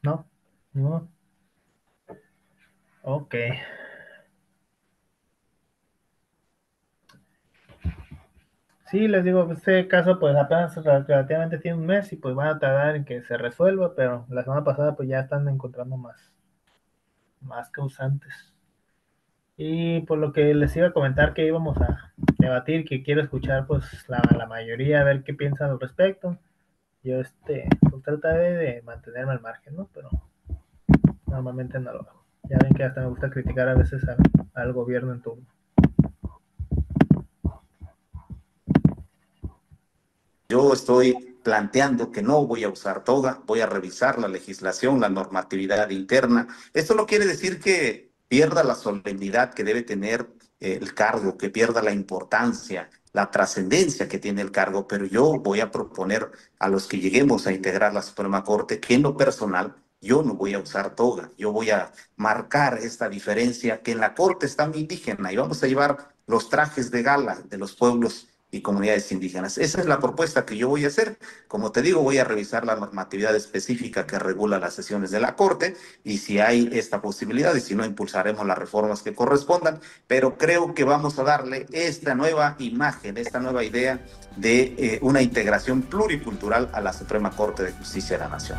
¿No? ¿No? Ok. Sí, les digo, este caso pues apenas relativamente tiene un mes y pues van a tardar en que se resuelva, pero la semana pasada pues ya están encontrando más causantes. Y por lo que les iba a comentar que íbamos a debatir, que quiero escuchar pues la mayoría, a ver qué piensan al respecto. Yo pues trataré de mantenerme al margen, ¿no? Pero normalmente no lo hago. Ya ven que hasta me gusta criticar a veces al gobierno en turno. Yo estoy planteando que no voy a usar toga, voy a revisar la legislación, la normatividad interna. Esto no quiere decir que pierda la solemnidad que debe tener el cargo, que pierda la importancia, la trascendencia que tiene el cargo, pero yo voy a proponer a los que lleguemos a integrar la Suprema Corte que en lo personal yo no voy a usar toga, yo voy a marcar esta diferencia que en la Corte está muy indígena y vamos a llevar los trajes de gala de los pueblos y comunidades indígenas. Esa es la propuesta que yo voy a hacer. Como te digo, voy a revisar la normatividad específica que regula las sesiones de la Corte y si hay esta posibilidad y si no, impulsaremos las reformas que correspondan, pero creo que vamos a darle esta nueva imagen, esta nueva idea de una integración pluricultural a la Suprema Corte de Justicia de la Nación.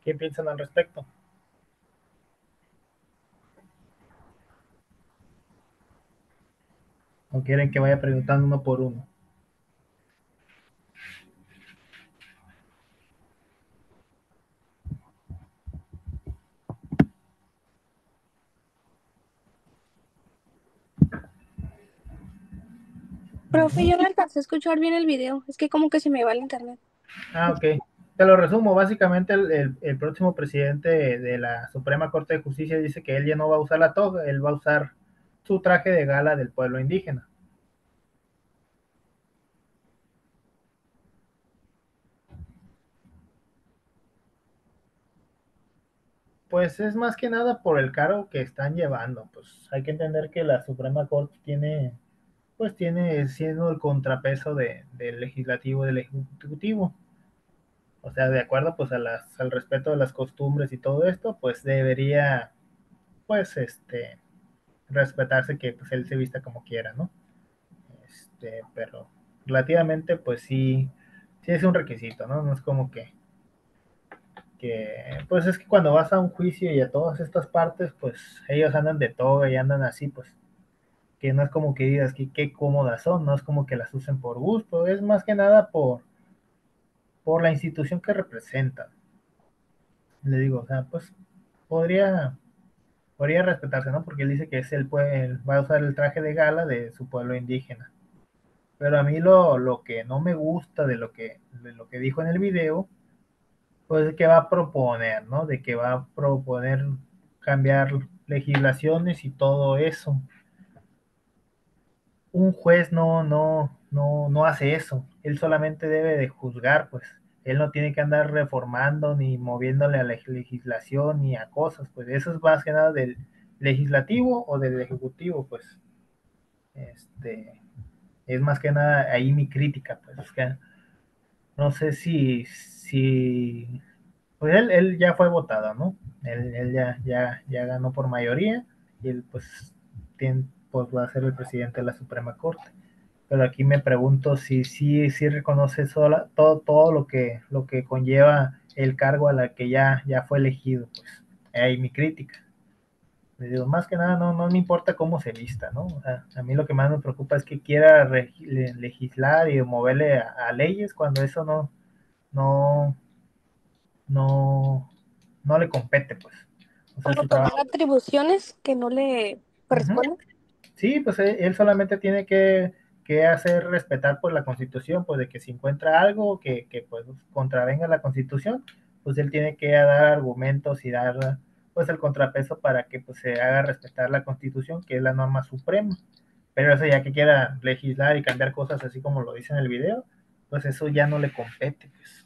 ¿Qué piensan al respecto? ¿O quieren que vaya preguntando uno por uno? Profe, yo no alcancé a escuchar bien el video, es que como que se me va el internet. Ok. Te lo resumo. Básicamente el próximo presidente de la Suprema Corte de Justicia dice que él ya no va a usar la toga, él va a usar su traje de gala del pueblo indígena. Pues es más que nada por el cargo que están llevando. Pues hay que entender que la Suprema Corte tiene siendo el contrapeso del legislativo y del ejecutivo. O sea, de acuerdo pues al respeto de las costumbres y todo esto, pues debería pues respetarse que pues él se vista como quiera, ¿no? Pero relativamente pues sí es un requisito, ¿no? No es como pues es que cuando vas a un juicio y a todas estas partes, pues ellos andan de toga y andan así, pues que no es como que digas que qué cómodas son, no es como que las usen por gusto, es más que nada por la institución que representan. Le digo, o sea, pues podría respetarse, ¿no? Porque él dice que él va a usar el traje de gala de su pueblo indígena. Pero a mí lo que no me gusta de lo que dijo en el video, pues es que va a proponer, ¿no? De que va a proponer cambiar legislaciones y todo eso. Un juez no hace eso. Él solamente debe de juzgar, pues. Él no tiene que andar reformando ni moviéndole a la legislación ni a cosas, pues eso es más que nada del legislativo o del ejecutivo, pues. Es más que nada ahí mi crítica, pues. Es que no sé si pues él ya fue votado, ¿no? Él ya ganó por mayoría y él pues va a ser el presidente de la Suprema Corte. Pero aquí me pregunto si sí reconoce todo lo que conlleva el cargo a la que ya fue elegido, pues. Ahí mi crítica. Le digo, más que nada no me importa cómo se vista, ¿no? O sea, a mí lo que más me preocupa es que quiera legislar y moverle a leyes cuando eso no, no le compete, pues. O sea, Como su tomar trabajo. atribuciones que no le corresponden. Sí, pues él solamente tiene que hacer respetar pues la Constitución, pues de que si encuentra algo que pues contravenga la Constitución, pues él tiene que dar argumentos y dar pues el contrapeso para que pues se haga respetar la Constitución, que es la norma suprema. Pero eso ya que quiera legislar y cambiar cosas así como lo dice en el video, pues eso ya no le compete, pues.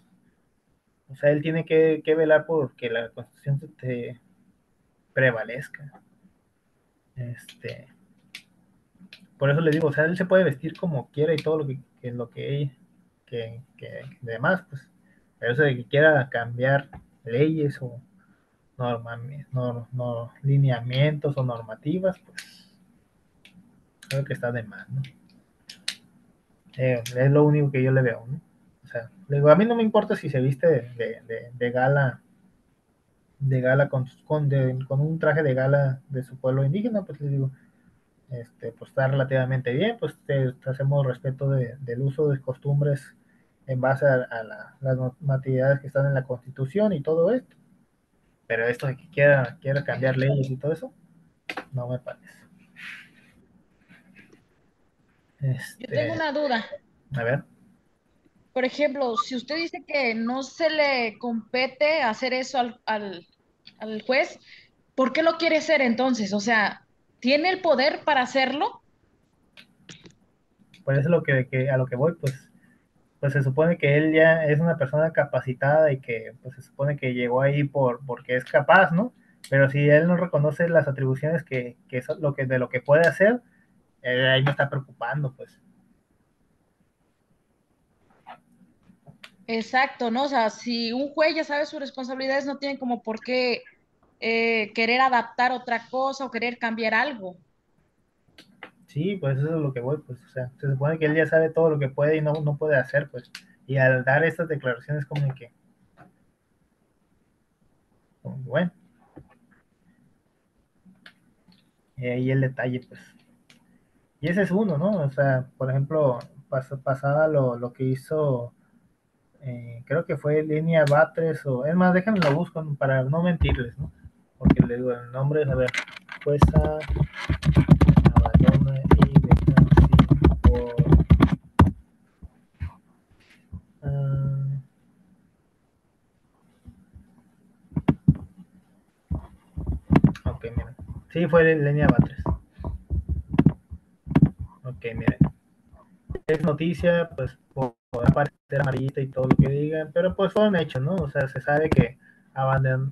O sea, él tiene que velar por que la Constitución prevalezca. Por eso le digo, o sea, él se puede vestir como quiera y todo lo que demás, pues. Pero eso de que quiera cambiar leyes o lineamientos o normativas, pues creo que está de más, ¿no? Es lo único que yo le veo, ¿no? O sea, le digo, a mí no me importa si se viste de gala, con un traje de gala de su pueblo indígena, pues le digo, pues está relativamente bien, pues hacemos respeto del uso de costumbres en base a las normatividades que están en la Constitución y todo esto. Pero esto de que quiera cambiar leyes y todo eso, no me parece. Yo tengo una duda. A ver. Por ejemplo, si usted dice que no se le compete hacer eso al juez, ¿por qué lo quiere hacer entonces? O sea, ¿tiene el poder para hacerlo? Por eso a lo que voy, pues se supone que él ya es una persona capacitada y que pues se supone que llegó ahí porque es capaz, ¿no? Pero si él no reconoce las atribuciones que es de lo que puede hacer, ahí me está preocupando, pues. Exacto, ¿no? O sea, si un juez ya sabe sus responsabilidades, no tiene como por qué querer adaptar otra cosa o querer cambiar algo. Sí, pues eso es lo que voy, pues, o sea, se supone que él ya sabe todo lo que puede y no puede hacer, pues. Y al dar estas declaraciones como que, bueno, ahí el detalle, pues. Y ese es uno, ¿no? O sea, por ejemplo, pasaba lo que hizo, creo que fue Línea Batres, o es más, déjenme lo busco para no mentirles, ¿no? Porque le digo el nombre, a ver, jueza abandona y deja sin por... ok, miren. Sí, fue Línea Batres. Ok, miren. Es noticia, pues, por aparecer amarillita y todo lo que digan, pero pues fueron hechos, ¿no? O sea, se sabe que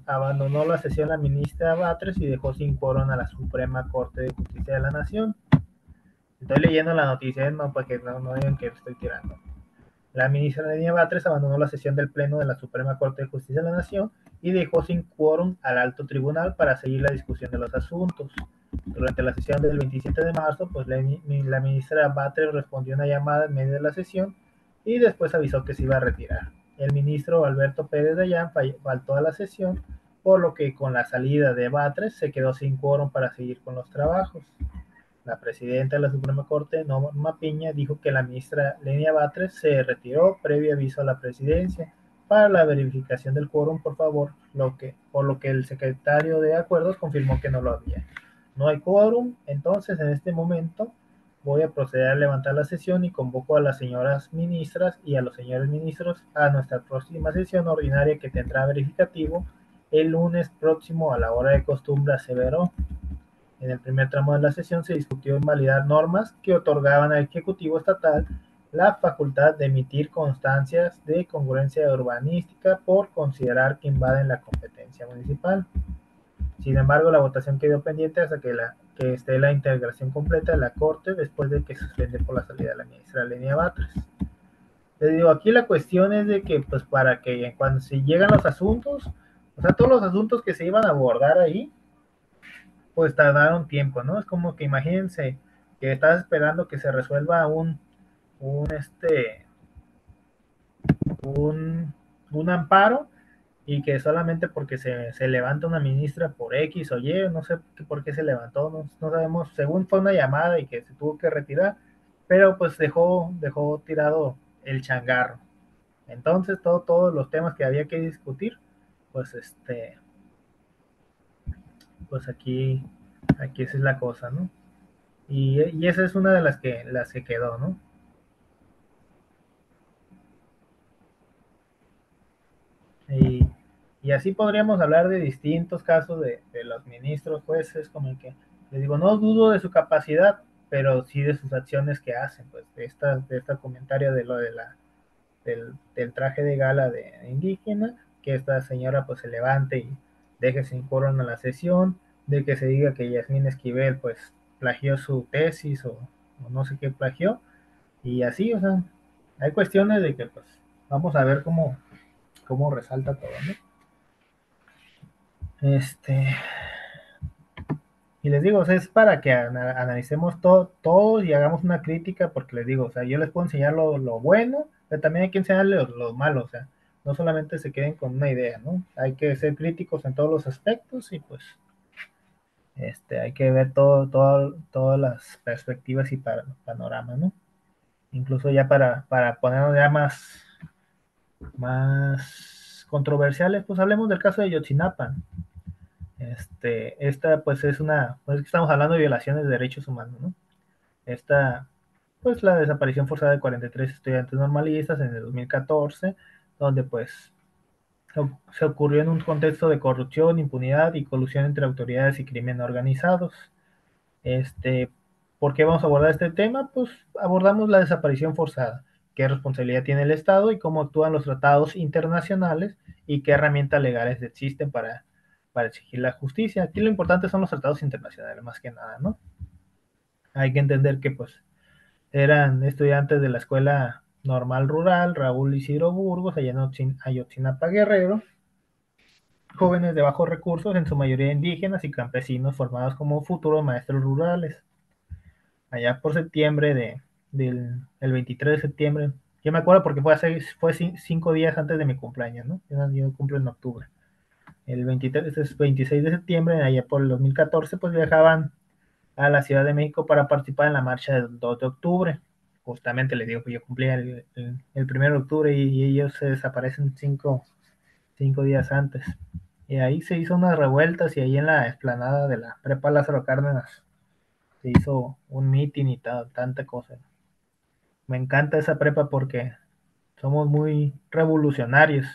abandonó la sesión la ministra Batres y dejó sin quórum a la Suprema Corte de Justicia de la Nación. Estoy leyendo la noticia, no, para que no digan que estoy tirando. La ministra Lenia Batres abandonó la sesión del Pleno de la Suprema Corte de Justicia de la Nación y dejó sin quórum al alto tribunal para seguir la discusión de los asuntos. Durante la sesión del 27 de marzo, pues la ministra Batres respondió una llamada en medio de la sesión y después avisó que se iba a retirar. El ministro Alberto Pérez Dayán faltó a la sesión, por lo que con la salida de Batres se quedó sin quórum para seguir con los trabajos. La presidenta de la Suprema Corte, Norma Piña, dijo que la ministra Lenia Batres se retiró previo aviso a la presidencia para la verificación del quórum, por lo que el secretario de Acuerdos confirmó que no lo había. No hay quórum, entonces en este momento voy a proceder a levantar la sesión y convoco a las señoras ministras y a los señores ministros a nuestra próxima sesión ordinaria que tendrá verificativo el lunes próximo a la hora de costumbre, aseveró. En el primer tramo de la sesión se discutió invalidar normas que otorgaban al Ejecutivo Estatal la facultad de emitir constancias de congruencia urbanística por considerar que invaden la competencia municipal. Sin embargo, la votación quedó pendiente hasta que esté la integración completa de la Corte después de que se suspende por la salida de la ministra Lenia Batres. Les digo, aquí la cuestión es de que, pues, para que cuando se llegan los asuntos, o sea, todos los asuntos que se iban a abordar ahí, pues tardaron tiempo, ¿no? Es como que imagínense que estás esperando que se resuelva un amparo y que solamente porque se levanta una ministra por X o Y, no sé por qué se levantó, no sabemos, según fue una llamada y que se tuvo que retirar, pero pues dejó tirado el changarro. Entonces todos los temas que había que discutir, pues pues aquí esa es la cosa, ¿no? Y esa es una de las que quedó, ¿no? Y así podríamos hablar de distintos casos de los ministros, jueces, como el que, les digo, no dudo de su capacidad, pero sí de sus acciones que hacen, pues de esta comentario de lo de del traje de gala de indígena, que esta señora pues se levante y deje sin quórum a la sesión, de que se diga que Yasmín Esquivel pues plagió su tesis o no sé qué plagió, y así, o sea, hay cuestiones de que pues vamos a ver cómo resalta todo, ¿no? Y les digo, o sea, es para que analicemos todo y hagamos una crítica, porque les digo, o sea, yo les puedo enseñar lo bueno, pero también hay que enseñarles lo malo, o sea, no solamente se queden con una idea, ¿no? Hay que ser críticos en todos los aspectos y pues hay que ver todas las perspectivas y panorama, ¿no? Incluso ya para ponernos ya más controversiales, pues hablemos del caso de Yotzinapa. Esta pues es pues estamos hablando de violaciones de derechos humanos, ¿no? Esta, pues la desaparición forzada de 43 estudiantes normalistas en el 2014, donde pues se ocurrió en un contexto de corrupción, impunidad y colusión entre autoridades y crimen organizados. ¿Por qué vamos a abordar este tema? Pues abordamos la desaparición forzada, qué responsabilidad tiene el Estado y cómo actúan los tratados internacionales y qué herramientas legales existen para exigir la justicia. Aquí lo importante son los tratados internacionales, más que nada, ¿no? Hay que entender que pues eran estudiantes de la Escuela Normal Rural Raúl Isidro Burgos, allá en Ayotzinapa, Guerrero, jóvenes de bajos recursos, en su mayoría indígenas y campesinos, formados como futuros maestros rurales. Allá por septiembre el 23 de septiembre, yo me acuerdo porque fue 5 días antes de mi cumpleaños, ¿no? Yo cumplo en octubre. El 26 de septiembre, allá por el 2014, pues viajaban a la Ciudad de México para participar en la marcha del 2 de octubre. Justamente les digo que yo cumplía el 1 de octubre y ellos se desaparecen 5 días antes. Y ahí se hizo unas revueltas y ahí en la explanada de la Prepa Lázaro Cárdenas se hizo un mitin y tanta cosa. Me encanta esa prepa porque somos muy revolucionarios.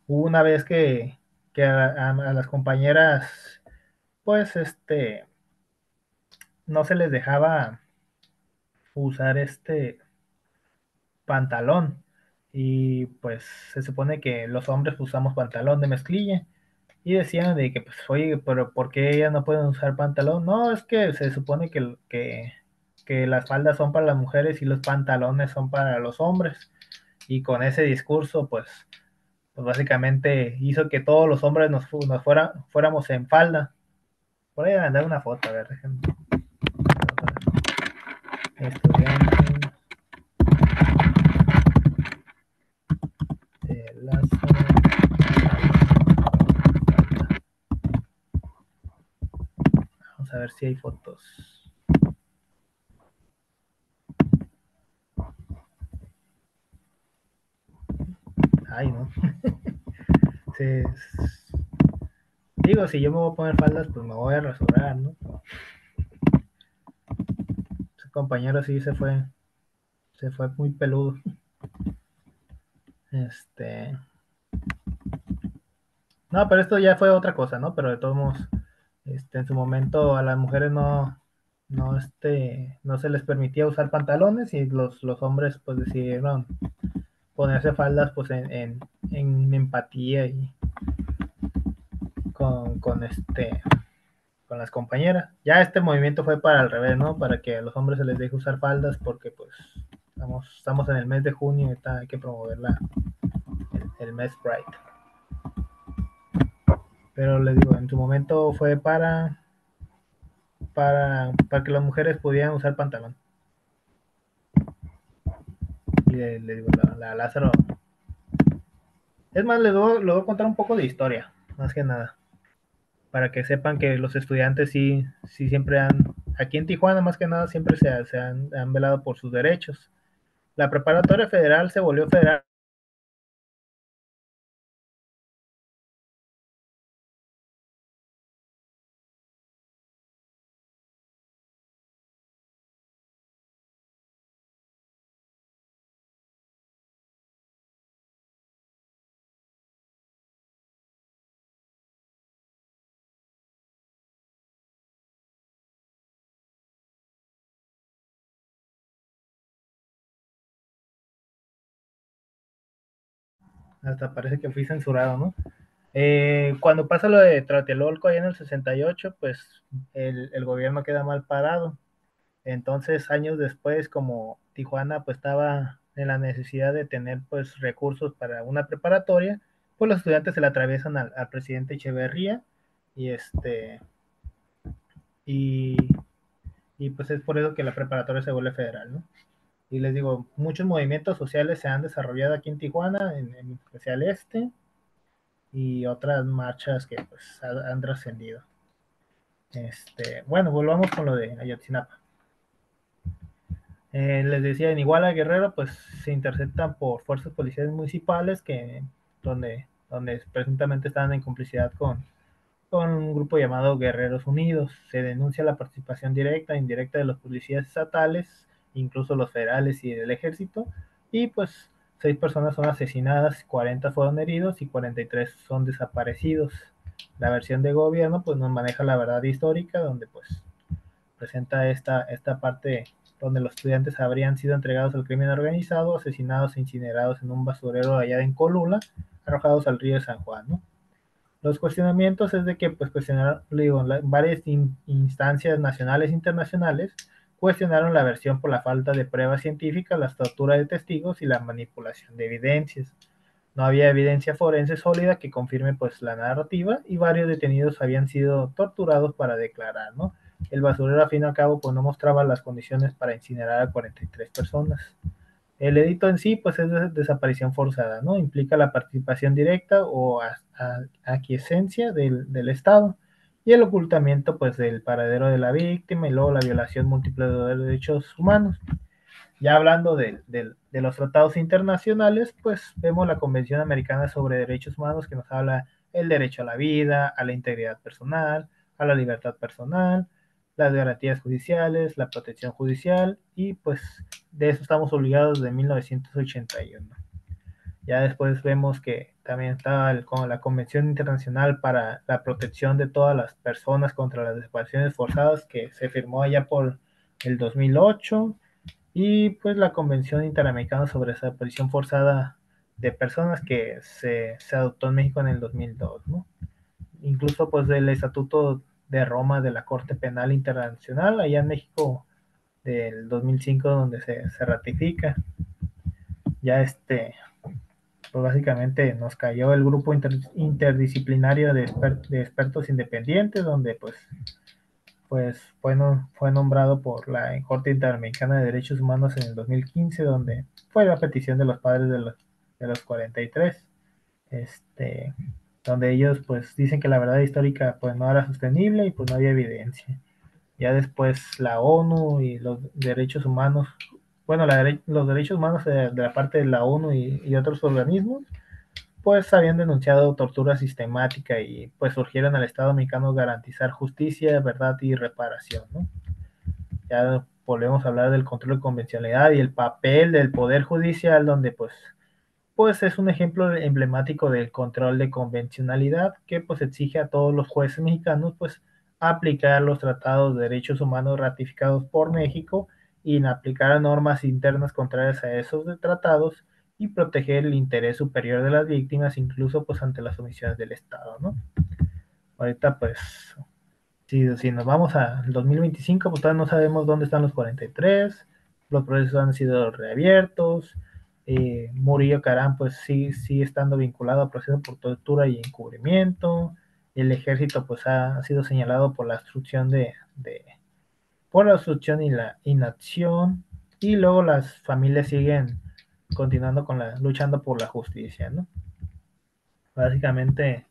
Hubo una vez que a las compañeras, pues, no se les dejaba usar pantalón y pues se supone que los hombres usamos pantalón de mezclilla y decían de que, pues, oye, pero ¿por qué ellas no pueden usar pantalón? No, es que se supone que las faldas son para las mujeres y los pantalones son para los hombres. Y con ese discurso, pues básicamente hizo que todos los hombres fuéramos en falda. Por ahí mandar una foto, a ver, déjenme. Estudiantes de Lázaro. Vamos a ver si hay fotos. Ay, no. Sí, digo, si yo me voy a poner faldas, pues me voy a rasurar, ¿no? Ese compañero sí se fue muy peludo. No, pero esto ya fue otra cosa, ¿no? Pero de todos modos, en su momento a las mujeres no se les permitía usar pantalones y los hombres pues decidieron ponerse faldas pues en empatía y con las compañeras. Ya este movimiento fue para al revés, ¿no? Para que a los hombres se les deje usar faldas porque pues estamos en el mes de junio y hay que promover el mes Pride. Pero les digo, en su momento fue para que las mujeres pudieran usar pantalón. Y le digo, la Lázaro. Es más, les voy a contar un poco de historia, más que nada. Para que sepan que los estudiantes sí siempre aquí en Tijuana más que nada siempre se han velado por sus derechos. La preparatoria federal se volvió federal hasta parece que fui censurado, ¿no? Cuando pasa lo de Tlatelolco ahí en el 68, pues el gobierno queda mal parado. Entonces, años después, como Tijuana pues estaba en la necesidad de tener pues recursos para una preparatoria, pues los estudiantes se le atraviesan al presidente Echeverría y y, y pues es por eso que la preparatoria se vuelve federal, ¿no? Y les digo, muchos movimientos sociales se han desarrollado aquí en Tijuana, en especial y otras marchas que pues han trascendido. Bueno, volvamos con lo de Ayotzinapa. Les decía, en Iguala Guerrero, pues se interceptan por fuerzas policiales municipales donde presuntamente estaban en complicidad con un grupo llamado Guerreros Unidos. Se denuncia la participación directa e indirecta de los policías estatales, incluso los federales y del ejército, y pues 6 personas son asesinadas, 40 fueron heridos y 43 son desaparecidos. La versión de gobierno pues nos maneja la verdad histórica, donde pues presenta esta parte donde los estudiantes habrían sido entregados al crimen organizado, asesinados e incinerados en un basurero allá en Colula, arrojados al río de San Juan, ¿no? Los cuestionamientos es de que, pues, varias instancias nacionales e internacionales cuestionaron la versión por la falta de pruebas científicas, la tortura de testigos y la manipulación de evidencias. No había evidencia forense sólida que confirme, pues, la narrativa y varios detenidos habían sido torturados para declarar, ¿no? El basurero, al fin y al cabo, pues, no mostraba las condiciones para incinerar a 43 personas. El delito en sí, pues es desaparición forzada, ¿no? Implica la participación directa o aquiescencia del Estado y el ocultamiento, pues, del paradero de la víctima y luego la violación múltiple de los derechos humanos. Ya hablando de los tratados internacionales, pues vemos la Convención Americana sobre Derechos Humanos que nos habla el derecho a la vida, a la integridad personal, a la libertad personal, las garantías judiciales, la protección judicial y pues de eso estamos obligados desde 1981. Ya después vemos que también está la Convención Internacional para la Protección de todas las personas contra las desapariciones forzadas que se firmó allá por el 2008 y pues la Convención Interamericana sobre Desaparición Forzada de Personas que se adoptó en México en el 2002, ¿no? incluso pues del Estatuto de Roma de la Corte Penal Internacional, allá en México del 2005, donde se ratifica. Ya pues básicamente nos cayó el grupo interdisciplinario de expertos independientes, donde pues fue nombrado por la Corte Interamericana de Derechos Humanos en el 2015, donde fue la petición de los padres de los 43, donde ellos pues dicen que la verdad histórica pues no era sostenible y pues no había evidencia. Ya después la ONU y los derechos humanos, bueno, los derechos humanos de la parte de la ONU y otros organismos, pues habían denunciado tortura sistemática y pues surgieron al Estado mexicano garantizar justicia, verdad y reparación, ¿no? Ya volvemos a hablar del control de convencionalidad y el papel del Poder Judicial, donde pues es un ejemplo emblemático del control de convencionalidad que pues exige a todos los jueces mexicanos pues aplicar los tratados de derechos humanos ratificados por México y aplicar normas internas contrarias a esos tratados y proteger el interés superior de las víctimas incluso pues ante las omisiones del Estado, ¿no? Ahorita pues si nos vamos al 2025 pues todavía no sabemos dónde están los 43, los procesos han sido reabiertos, Murillo Caram pues sigue estando vinculado a procesos por tortura y encubrimiento, el ejército pues ha sido señalado por la obstrucción por la obstrucción y la inacción, y luego las familias siguen continuando luchando por la justicia, ¿no? Básicamente,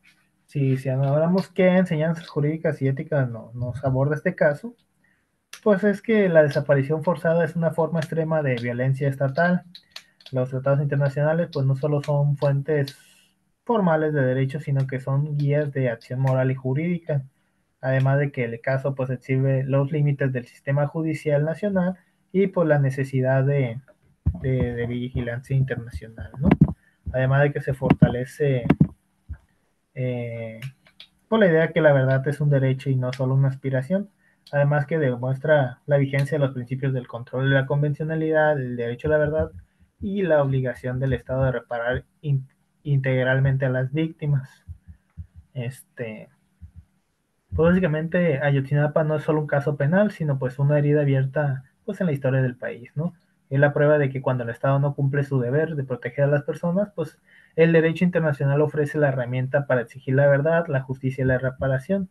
si hablamos qué enseñanzas jurídicas y éticas nos aborda este caso, pues es que la desaparición forzada es una forma extrema de violencia estatal. Los tratados internacionales pues no solo son fuentes formales de derechos, sino que son guías de acción moral y jurídica, además de que el caso pues exhibe los límites del sistema judicial nacional y pues la necesidad de vigilancia internacional, ¿no? Además de que se fortalece por la idea que la verdad es un derecho y no solo una aspiración, además que demuestra la vigencia de los principios del control de la convencionalidad, el derecho a la verdad y la obligación del Estado de reparar integralmente a las víctimas. Pues básicamente Ayotzinapa no es solo un caso penal, sino pues una herida abierta pues en la historia del país, ¿no? Es la prueba de que cuando el Estado no cumple su deber de proteger a las personas, pues el derecho internacional ofrece la herramienta para exigir la verdad, la justicia y la reparación.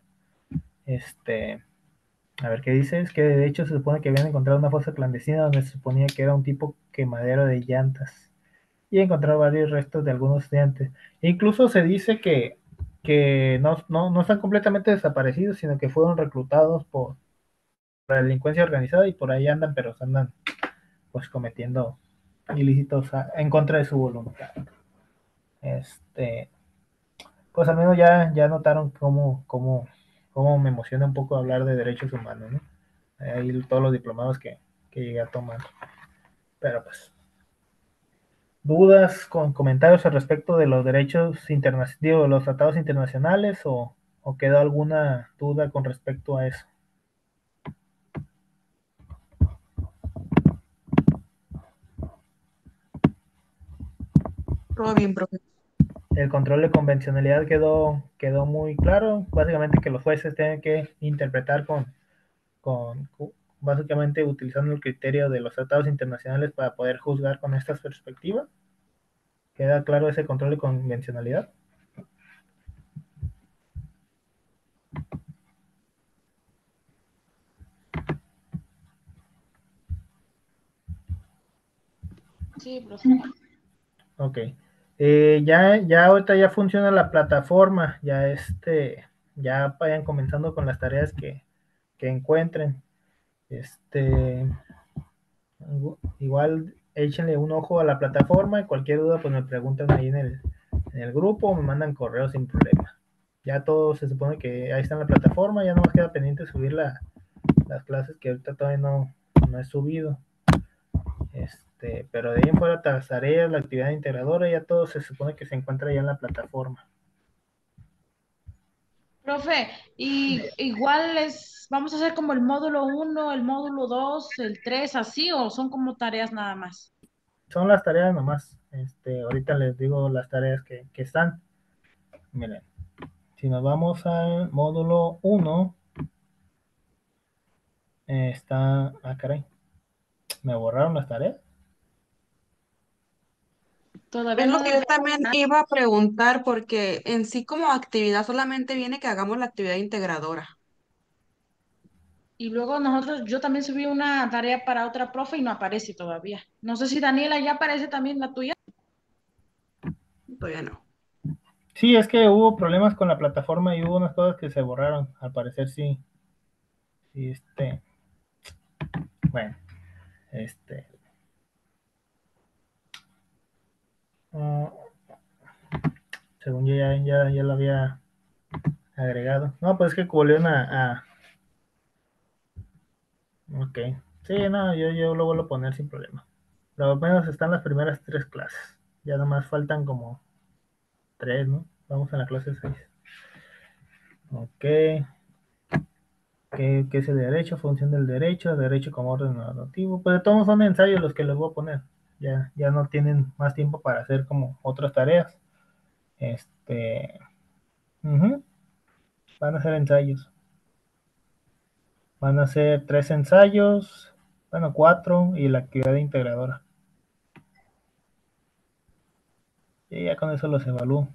A ver qué dice, es que de hecho se supone que habían encontrado una fosa clandestina donde se suponía que era un tipo quemadero de llantas y encontraron varios restos de algunos estudiantes. E incluso se dice que no están completamente desaparecidos, sino que fueron reclutados por la delincuencia organizada y por ahí andan, pero andan pues cometiendo ilícitos en contra de su voluntad. Pues al menos ya notaron cómo me emociona un poco hablar de derechos humanos, ¿no? Ahí todos los diplomados que llegué a tomar. Pero pues, dudas con comentarios al respecto de los derechos internacionales, de los tratados internacionales, o quedó alguna duda con respecto a eso. Todo bien, profe. El control de convencionalidad quedó muy claro, básicamente que los jueces tienen que interpretar básicamente utilizando el criterio de los tratados internacionales para poder juzgar con estas perspectivas. ¿Queda claro ese control de convencionalidad? Sí, profe. Ok. Ya ahorita ya funciona la plataforma, ya vayan comenzando con las tareas que encuentren. Igual échenle un ojo a la plataforma y cualquier duda pues me preguntan ahí en el grupo o me mandan correo sin problema. Ya todo se supone que ahí está en la plataforma, ya no más queda pendiente subir las clases que ahorita todavía no he subido. Pero de ahí en fuera las tareas, la actividad integradora, ya todo se supone que se encuentra ya en la plataforma. Profe, y igual vamos a hacer como el módulo 1, el módulo 2, el 3, así, o son como tareas nada más. Son las tareas nomás. Ahorita les digo las tareas que están. Miren, Si nos vamos al módulo 1, está... Ah, caray. ¿Me borraron las tareas? Todavía Es lo no que debe. yo también iba a preguntar, porque en sí como actividad solamente viene que hagamos la actividad integradora. Y luego nosotros, yo también subí una tarea para otra profe y no aparece todavía. No sé si Daniela ya aparece también la tuya. Todavía no. Sí, es que hubo problemas con la plataforma y hubo unas cosas que se borraron. Al parecer sí. Sí, bueno, este... ah, según yo ya lo había agregado. No, pues es que volvieron Ok. Sí, no, yo lo vuelvo a poner sin problema. Pero al menos están las primeras 3 clases. Ya nomás faltan como 3, ¿no? Vamos a la clase 6. Ok. ¿Qué es el derecho? Función del derecho, derecho como orden normativo. Pues de todos son ensayos los que les voy a poner. Ya no tienen más tiempo para hacer como otras tareas. Ujú, van a ser ensayos. Van a ser 3 ensayos, bueno, 4 y la actividad integradora. Y ya con eso los evalúo.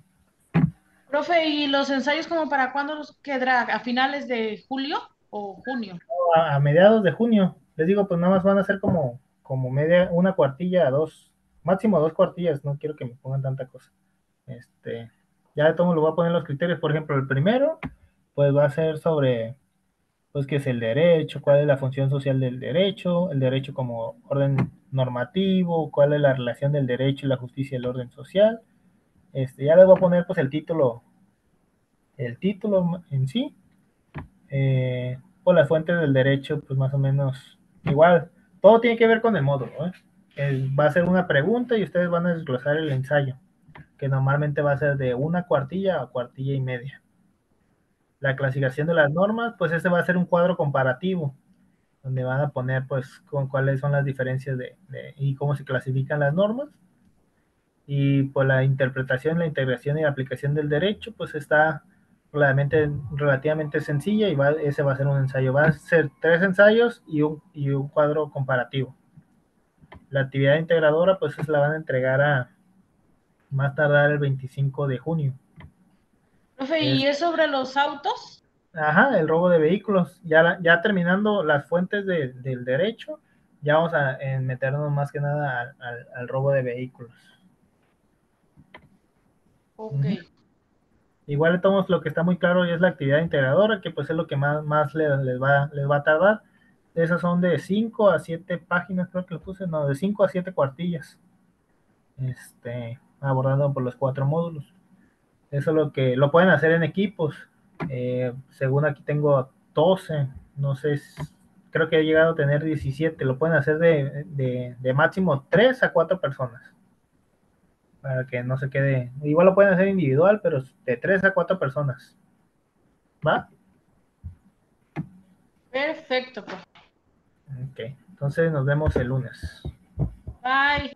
Profe, ¿y los ensayos como para cuándo los quedará? ¿A finales de julio o junio? A mediados de junio. Les digo, pues nada más van a ser como media, una cuartilla, dos, máximo 2 cuartillas. No quiero que me pongan tanta cosa. Ya de todo lo voy a poner los criterios. Por ejemplo, el primero, pues va a ser sobre, pues, qué es el derecho, cuál es la función social del derecho, el derecho como orden normativo, cuál es la relación del derecho y la justicia y el orden social. Ya les voy a poner, pues, el título en sí, por las fuentes del derecho, pues más o menos igual. Todo tiene que ver con el módulo, ¿eh? Va a ser una pregunta y ustedes van a desglosar el ensayo, que normalmente va a ser de una cuartilla a cuartilla y media. La clasificación de las normas, pues este va a ser un cuadro comparativo, donde van a poner pues con cuáles son las diferencias y cómo se clasifican las normas. Y por la interpretación, la integración y la aplicación del derecho, pues está relativamente sencilla y ese va a ser un ensayo. Va a ser 3 ensayos y un cuadro comparativo. La actividad integradora, pues se la van a entregar a más tardar el 25 de junio. Profe, ¿y es sobre los autos? Ajá, el robo de vehículos. Ya terminando las fuentes del derecho, ya vamos a meternos más que nada al robo de vehículos. Ok. Igual todos lo que está muy claro es la actividad integradora, que pues es lo que más les va a tardar. Esas son de 5 a 7 páginas, creo que lo puse, no, de 5 a 7 cuartillas, abordando por los 4 módulos. Eso es lo que lo pueden hacer en equipos. Según aquí tengo 12, no sé, creo que he llegado a tener 17. Lo pueden hacer de máximo 3 a 4 personas. Para que no se quede. Igual lo pueden hacer individual, pero de 3 a 4 personas. ¿Va? Perfecto, profe. Ok. Entonces nos vemos el lunes. Bye.